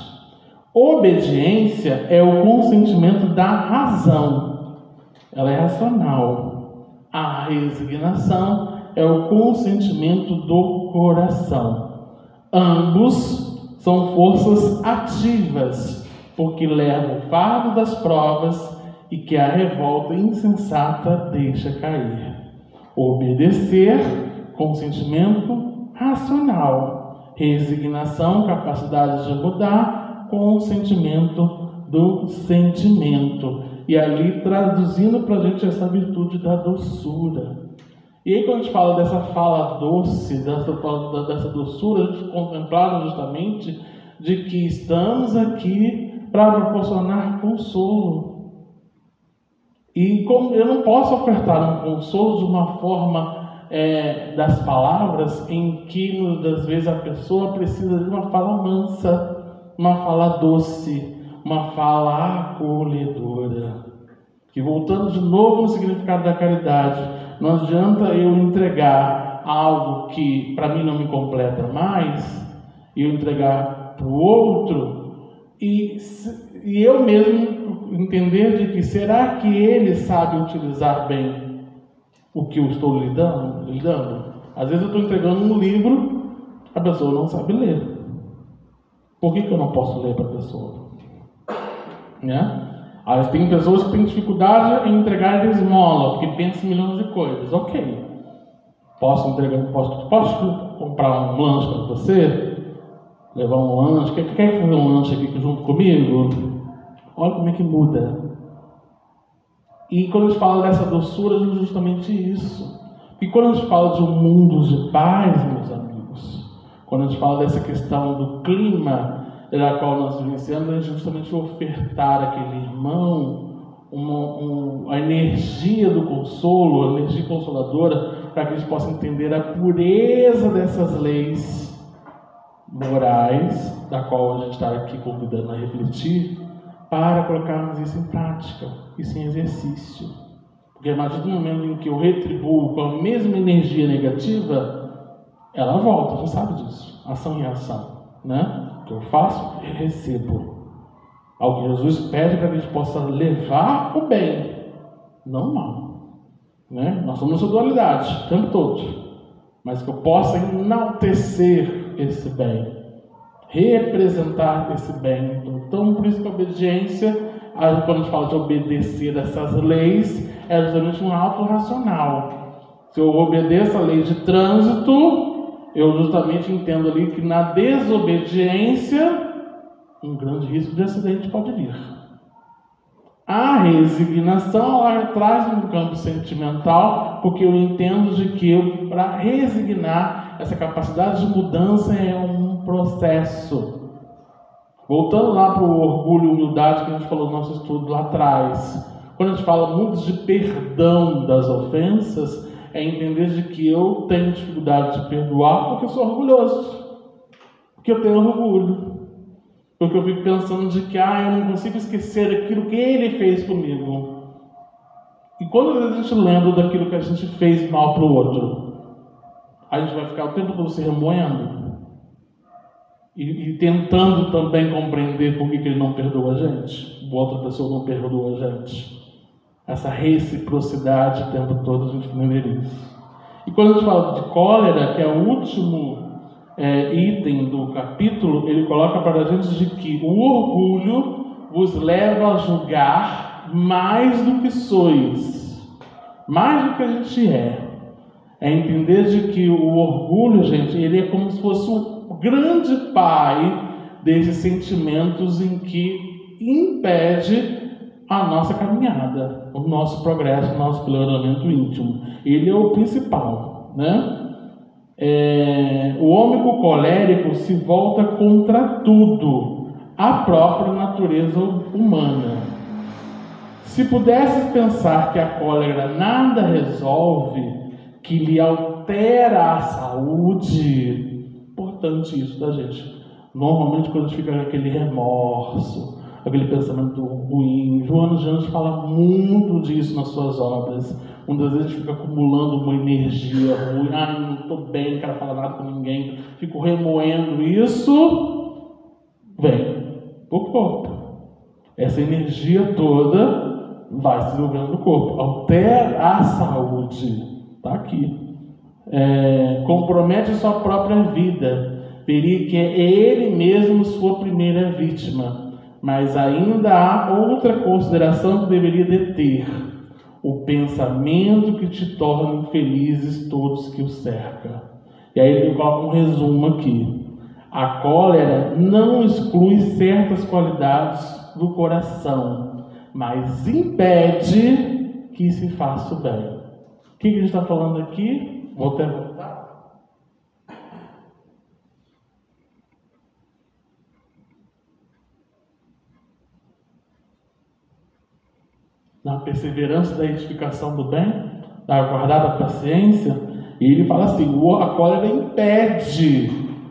Obediência é o consentimento da razão. Ela é racional. A resignação é o consentimento do coração. Ambos são forças ativas, porque levam o fardo das provas e que a revolta insensata deixa cair. Obedecer, consentimento racional. Resignação, capacidade de mudar, consentimento do sentimento. E ali traduzindo para a gente essa virtude da doçura. E aí quando a gente fala dessa fala doce, dessa doçura, a gente contemplava justamente de que estamos aqui para proporcionar consolo. E como eu não posso ofertar um consolo de uma forma das palavras em que muitas vezes a pessoa precisa de uma fala mansa, uma fala doce, uma fala acolhedora. Que voltando de novo no significado da caridade, não adianta eu entregar algo que para mim não me completa mais, e eu entregar para o outro, e eu mesmo entender de que será que ele sabe utilizar bem o que eu estou lhe dando? Às vezes eu estou entregando um livro, a pessoa não sabe ler. Por que eu não posso ler para a pessoa? Né? Aí tem pessoas que têm dificuldade em entregar esmola, porque pensam em milhões de coisas. Ok. Posso comprar um lanche para você? Levar um lanche? Quer fazer um lanche aqui junto comigo? Olha como é que muda. E quando a gente fala dessa doçura, é justamente isso. E quando a gente fala de um mundo de paz, meus amigos, quando a gente fala dessa questão do clima da qual nós vivenciamos, é justamente ofertar àquele irmão a energia do consolo, a energia consoladora, para que a gente possa entender a pureza dessas leis morais, da qual a gente está aqui convidando a refletir, para colocarmos isso em prática, isso em exercício. Porque a partir do momento em que eu retribuo com a mesma energia negativa, ela volta, a gente sabe disso, ação e ação, né? O que eu faço, eu recebo. Algo que Jesus pede para que a gente possa levar o bem, não o mal, né? Nós somos essa dualidade o tempo todo, mas que eu possa enaltecer esse bem, representar esse bem. Então, por isso que a obediência, quando a gente fala de obedecer essas leis, é justamente um ato racional. Se eu obedeço a lei de trânsito, eu justamente entendo ali que na desobediência, um grande risco de acidente pode vir. A resignação, ela traz um campo sentimental, porque eu entendo de que para resignar, essa capacidade de mudança é um processo. Voltando lá para o orgulho e humildade que a gente falou no nosso estudo lá atrás. Quando a gente fala muito de perdão das ofensas, é entender de que eu tenho dificuldade de perdoar porque eu sou orgulhoso. Porque eu tenho orgulho. Porque eu fico pensando de que eu não consigo esquecer aquilo que ele fez comigo. E quando a gente lembra daquilo que a gente fez mal para o outro, a gente vai ficar o tempo todo se remoendo. E tentando também compreender por que ele não perdoa a gente, a outra pessoa não perdoa a gente. Essa reciprocidade o tempo todo a gente entender isso. E quando a gente fala de cólera, que é o último item do capítulo, ele coloca para a gente de que o orgulho vos leva a julgar mais do que sois, mais do que a gente é. É entender de que o orgulho, gente, ele é como se fosse um grande pai desses sentimentos em que impede a nossa caminhada, o nosso progresso, o nosso melhoramento íntimo. Ele é o principal, né? O homem colérico se volta contra tudo, a própria natureza humana. Se pudesses pensar que a cólera nada resolve, que lhe altera a saúde, importante isso da gente. Normalmente quando a gente fica com aquele remorso, aquele pensamento ruim, Joana de Anjos fala muito disso nas suas obras. Muitas vezes a gente fica acumulando uma energia ruim, não estou bem, não quero falar nada com ninguém, fico remoendo isso, vem para o corpo. Essa energia toda vai se desenvolvendo no corpo, altera a saúde, está aqui. Compromete sua própria vida, veria que é ele mesmo sua primeira vítima, mas ainda há outra consideração que deveria deter: o pensamento que te torna infelizes todos que o cercam. E aí ele coloca um resumo aqui. A cólera não exclui certas qualidades do coração, mas impede que se faça o bem. O que a gente está falando aqui? Vou até voltar. Na perseverança da edificação do bem, da guardada paciência, e ele fala assim: a cólera impede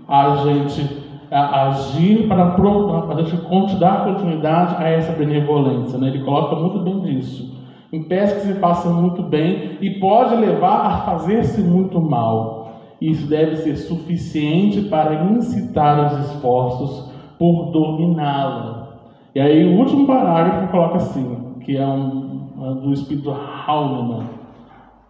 a gente agir para a gente dar continuidade a essa benevolência, né? Ele coloca muito bem disso. Impede que se faça muito bem e pode levar a fazer-se muito mal. Isso deve ser suficiente para incitar os esforços por dominá-la. E aí o último parágrafo coloca assim, que é do espírito Hahnemann.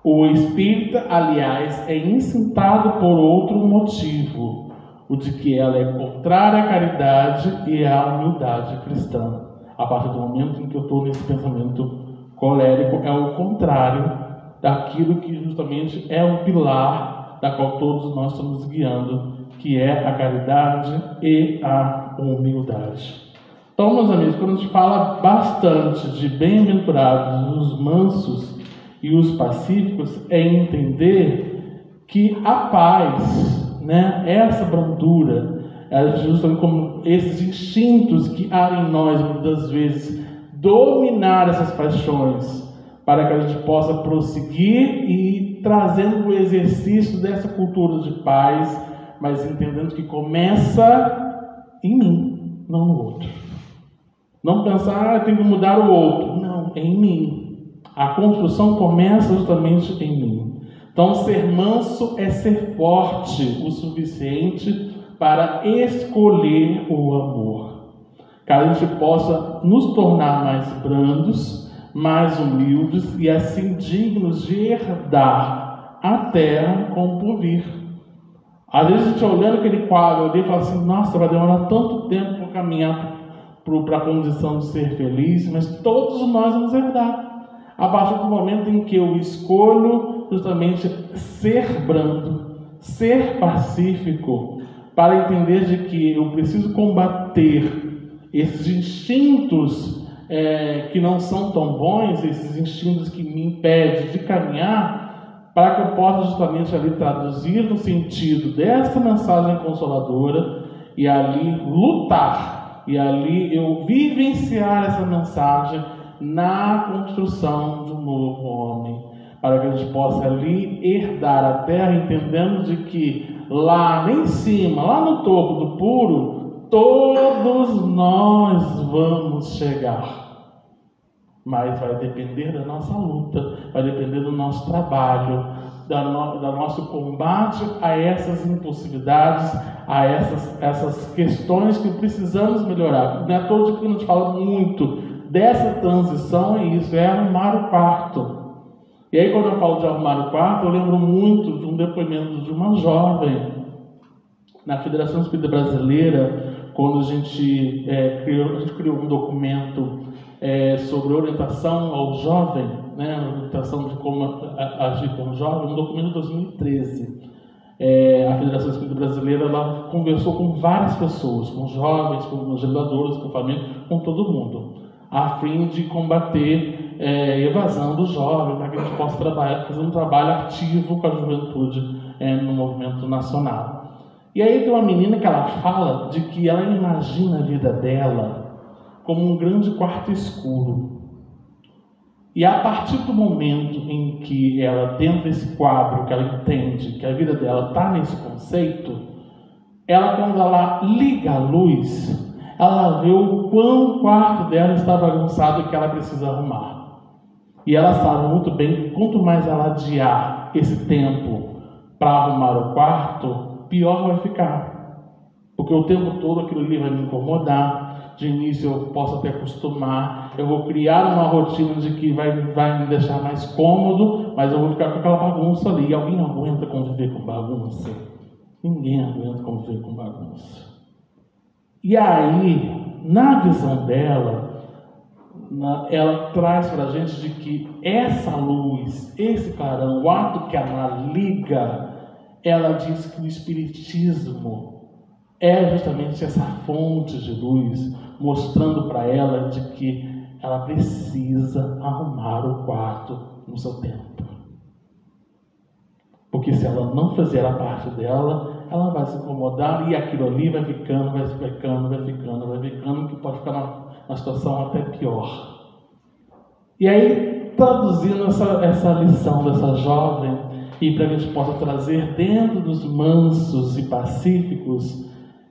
O espírita, aliás, é incitado por outro motivo, o de que ela é contrária à caridade e à humildade cristã. A partir do momento em que eu estou nesse pensamento colérico, é o contrário daquilo que justamente é o pilar da qual todos nós estamos guiando, que é a caridade e a humildade. Então, meus amigos, quando a gente fala bastante de bem-aventurados os mansos e os pacíficos, é entender que a paz, né, essa brandura, é justamente como esses instintos que há em nós, muitas vezes, dominar essas paixões, para que a gente possa prosseguir e trazendo o exercício dessa cultura de paz, mas entendendo que começa em mim, não no outro. Não pensar, tem que mudar o outro. Não, é em mim. A construção começa justamente em mim. Então, ser manso é ser forte o suficiente para escolher o amor. Que a gente possa nos tornar mais brandos, mais humildes e assim dignos de herdar a terra com o porvir. Às vezes a gente olhando aquele quadro ali e fala assim: nossa, vai demorar tanto tempo para caminhar para a condição de ser feliz, mas todos nós vamos herdar. A partir do momento em que eu escolho justamente ser brando, ser pacífico, para entender de que eu preciso combater esses instintos que não são tão bons, esses instintos que me impedem de caminhar, para que eu possa justamente ali traduzir no sentido dessa mensagem consoladora e ali lutar. E ali eu vivenciar essa mensagem na construção de um novo homem, para que a gente possa ali herdar a terra, entendendo de que lá em cima, lá no topo do puro, todos nós vamos chegar. Mas vai depender da nossa luta, vai depender do nosso trabalho, do nosso combate a essas impossibilidades, a essas questões que precisamos melhorar. Não é todo que a gente fala muito dessa transição, é isso, é arrumar o quarto. E aí, quando eu falo de arrumar o quarto, eu lembro muito de um depoimento de uma jovem na Federação Espírita Brasileira, quando a gente criou um documento sobre orientação ao jovem, né, orientação de como agir com o jovem, um documento de 2013. A Federação Espírita Brasileira, ela conversou com várias pessoas, com jovens, com evangelizadores, com família, com todo mundo, a fim de combater evasão do jovem, para que a gente possa fazer um trabalho ativo com a juventude no movimento nacional. E aí tem uma menina que ela fala de que ela imagina a vida dela como um grande quarto escuro. E a partir do momento em que ela, dentro desse quadro, que ela entende que a vida dela está nesse conceito, ela, quando ela liga a luz, ela vê o quão o quarto dela está bagunçado e que ela precisa arrumar. E ela sabe muito bem que quanto mais ela adiar esse tempo para arrumar o quarto, pior vai ficar. Porque o tempo todo aquilo ali vai me incomodar. De início eu posso até acostumar, eu vou criar uma rotina de que vai me deixar mais cômodo, mas eu vou ficar com aquela bagunça ali. E alguém aguenta conviver com bagunça? Ninguém aguenta conviver com bagunça. E aí, na visão dela, ela traz para a gente de que essa luz, esse clarão, o ato que ela liga, ela diz que o Espiritismo é justamente essa fonte de luz, mostrando para ela de que ela precisa arrumar o quarto no seu tempo. Porque se ela não fizer a parte dela, ela vai se incomodar e aquilo ali vai ficando, que pode ficar numa situação até pior. E aí, traduzindo essa lição dessa jovem, e para que a gente possa trazer dentro dos mansos e pacíficos,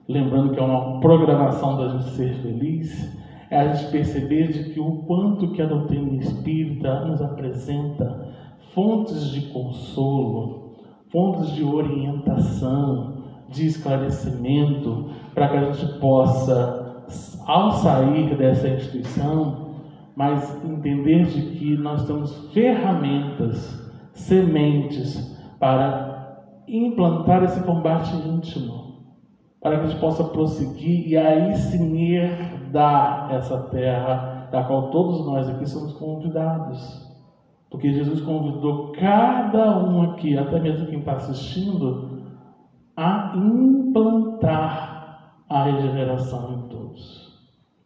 lembrando que é uma programação da gente ser feliz, é a gente perceber de que o quanto que a doutrina espírita nos apresenta fontes de consolo, fontes de orientação, de esclarecimento, para que a gente possa, ao sair dessa instituição, mas entender de que nós temos ferramentas, sementes para implantar esse combate íntimo, para que a gente possa prosseguir e aí sim herdar essa terra da qual todos nós aqui somos convidados. Porque Jesus convidou cada um aqui, até mesmo quem está assistindo, a implantar a regeneração em todos.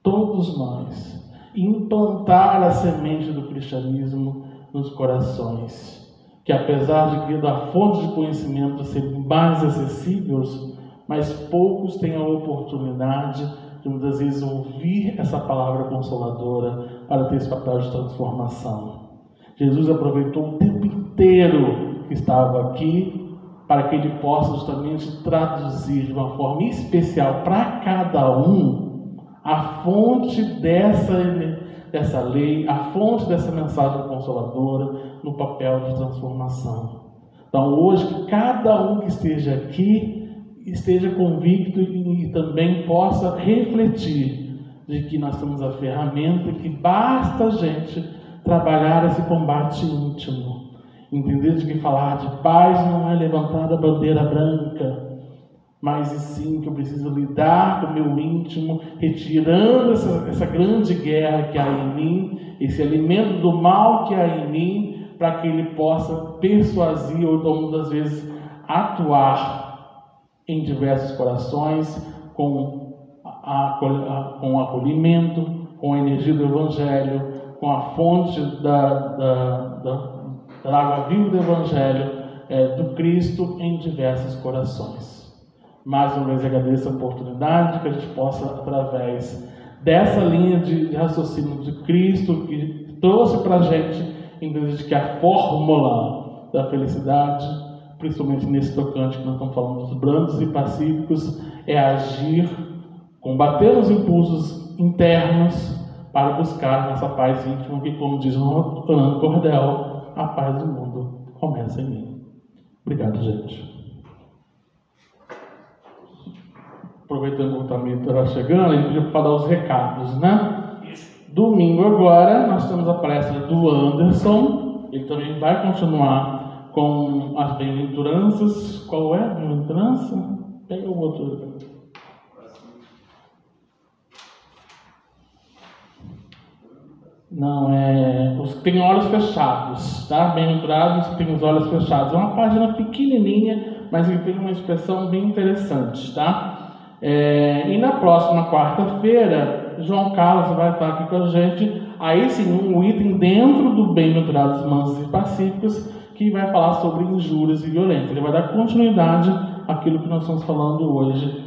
Todos nós. Implantar a semente do cristianismo nos corações. Que apesar de que da fonte de conhecimento ser mais acessíveis, mas poucos têm a oportunidade de muitas vezes ouvir essa palavra consoladora para ter esse papel de transformação. Jesus aproveitou o tempo inteiro que estava aqui para que ele possa justamente traduzir de uma forma especial para cada um a fonte dessa lei, a fonte dessa mensagem consoladora no papel de transformação. Então hoje que cada um que esteja aqui esteja convicto e também possa refletir de que nós temos a ferramenta que basta a gente trabalhar esse combate íntimo. Entender de que falar de paz não é levantar a bandeira branca, mas e sim que eu preciso lidar com o meu íntimo, retirando essa grande guerra que há em mim, esse alimento do mal que há em mim, para que ele possa persuadir ou então muitas vezes atuar em diversos corações com o acolhimento, com a energia do Evangelho, com a fonte da água viva do Evangelho, do Cristo em diversos corações. Mais uma vez agradeço a oportunidade que a gente possa, através dessa linha de raciocínio de Cristo, que trouxe para a gente, entender que a fórmula da felicidade, principalmente nesse tocante que nós estamos falando dos brandos e pacíficos, é agir, combater os impulsos internos para buscar nossa paz íntima, que, como diz o Fernando Cordel, a paz do mundo começa em mim. Obrigado, gente. Aproveitando que o Tamir está chegando, ele pediu para dar os recados, né? Domingo agora, nós temos a palestra do Anderson, ele também vai continuar com as bem-aventuranças. Qual é a bem-aventurança? Pega o outro. Não, os que têm olhos fechados, tá? Bem-aventurados que têm os olhos fechados. É uma página pequenininha, mas ele tem uma expressão bem interessante, tá? E na próxima quarta-feira, João Carlos vai estar aqui com a gente, aí sim, um item dentro do Bem-aventurados mansos e pacíficos, que vai falar sobre injúrias e violência. Ele vai dar continuidade àquilo que nós estamos falando hoje.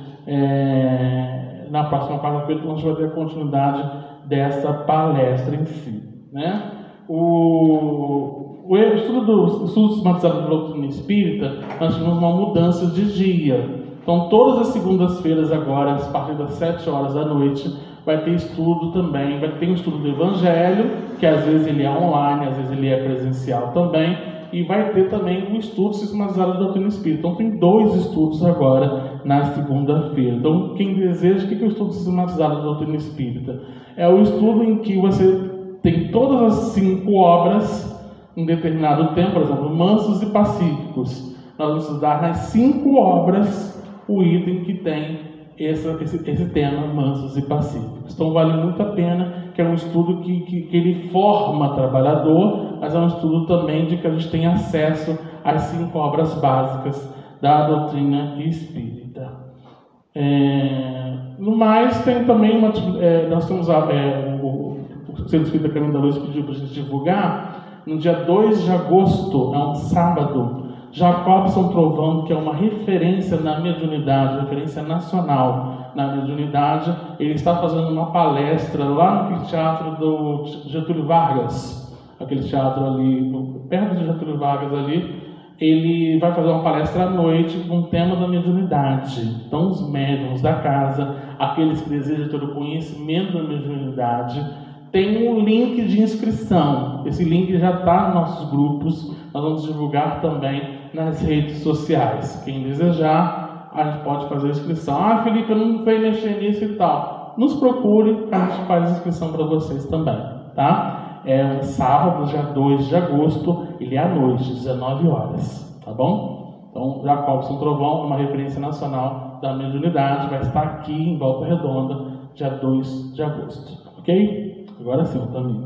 Na próxima quarta-feira, a gente vai ter a continuidade dessa palestra em si, né? O estudo sistematizado da doutrina espírita, nós tivemos uma mudança de dia. Então, todas as segundas-feiras agora, a partir das 7 horas da noite, vai ter estudo também. Vai ter um estudo do Evangelho, que às vezes ele é online, às vezes ele é presencial também. E vai ter também um estudo sistematizado da doutrina espírita. Então, tem 2 estudos agora na segunda-feira. Então, quem deseja, o que é o estudo sistematizado da doutrina espírita? É o estudo em que você tem todas as 5 obras em determinado tempo, por exemplo, mansos e pacíficos. Nós vamos estudar nas 5 obras o item que tem esse tema, mansos e pacíficos. Então vale muito a pena, que é um estudo que ele forma trabalhador, mas é um estudo também de que a gente tem acesso às 5 obras básicas da doutrina espírita. No mais, tem também nós temos o Centro Espírita Caminho da Luz pediu para a gente divulgar, no dia 2 de agosto, é um sábado, Jacobson Trovão, que é uma referência na mediunidade, referência nacional na mediunidade, ele está fazendo uma palestra lá no teatro do Getúlio Vargas, aquele teatro ali, perto do Getúlio Vargas ali. Ele vai fazer uma palestra à noite com o tema da mediunidade. Então, os médiuns da casa, aqueles que desejam ter o conhecimento da mediunidade, tem um link de inscrição. Esse link já está nos nossos grupos, nós vamos divulgar também nas redes sociais. Quem desejar, a gente pode fazer a inscrição. Felipe, eu não sei mexer nisso e tal. Nos procure, a gente faz a inscrição para vocês também, tá? É um sábado, dia 2 de agosto, ele é à noite, 19 horas, tá bom? Então, Jacobson Trovão, uma referência nacional da mediunidade, vai estar aqui em Volta Redonda, dia 2 de agosto, ok? Agora sim, Otamir.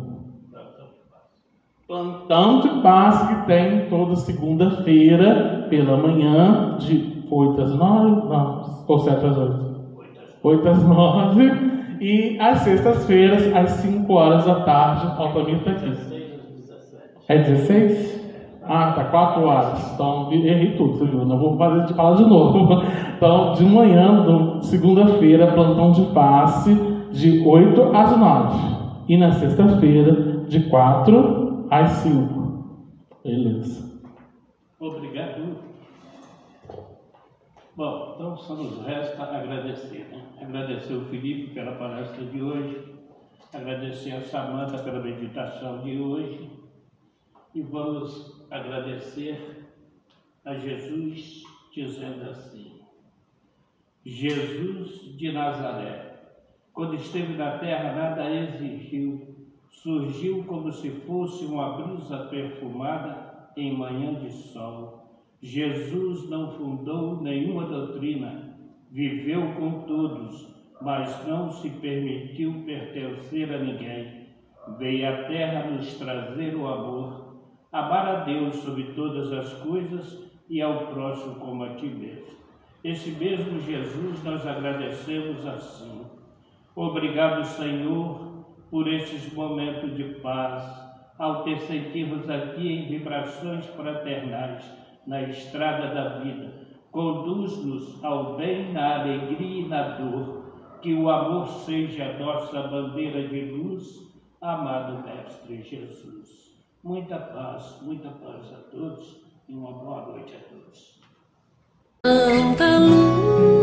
Plantão de passe que tem toda segunda-feira pela manhã, de 8 às 9, não, ou 7 às 8? 8 às 9, e às sextas-feiras, às 5 horas da tarde, o Altamir está aqui. É 16? Ah, tá, 4 horas. Então, errei tudo, você viu? Não vou fazer de falar de novo. Então, de manhã, segunda-feira, plantão de passe, de 8 às 9. E na sexta-feira, de 4 às 5. Beleza. Obrigado. Bom, então só nos resta agradecer, né? Agradecer o Felipe pela palestra de hoje, agradecer a Samanta pela meditação de hoje, e vamos agradecer a Jesus dizendo assim: Jesus de Nazaré, quando esteve na terra, nada exigiu, surgiu como se fosse uma brisa perfumada em manhã de sol. Jesus não fundou nenhuma doutrina, viveu com todos, mas não se permitiu pertencer a ninguém. Veio à terra nos trazer o amor, amar a Deus sobre todas as coisas e ao próximo como a ti mesmo. Esse mesmo Jesus nós agradecemos assim. Obrigado, Senhor, por esses momentos de paz, ao te sentirmos aqui em vibrações fraternais, na estrada da vida. Conduz-nos ao bem, na alegria e na dor. Que o amor seja a nossa bandeira de luz, amado Mestre Jesus. Muita paz a todos e uma boa noite a todos. Tanta luz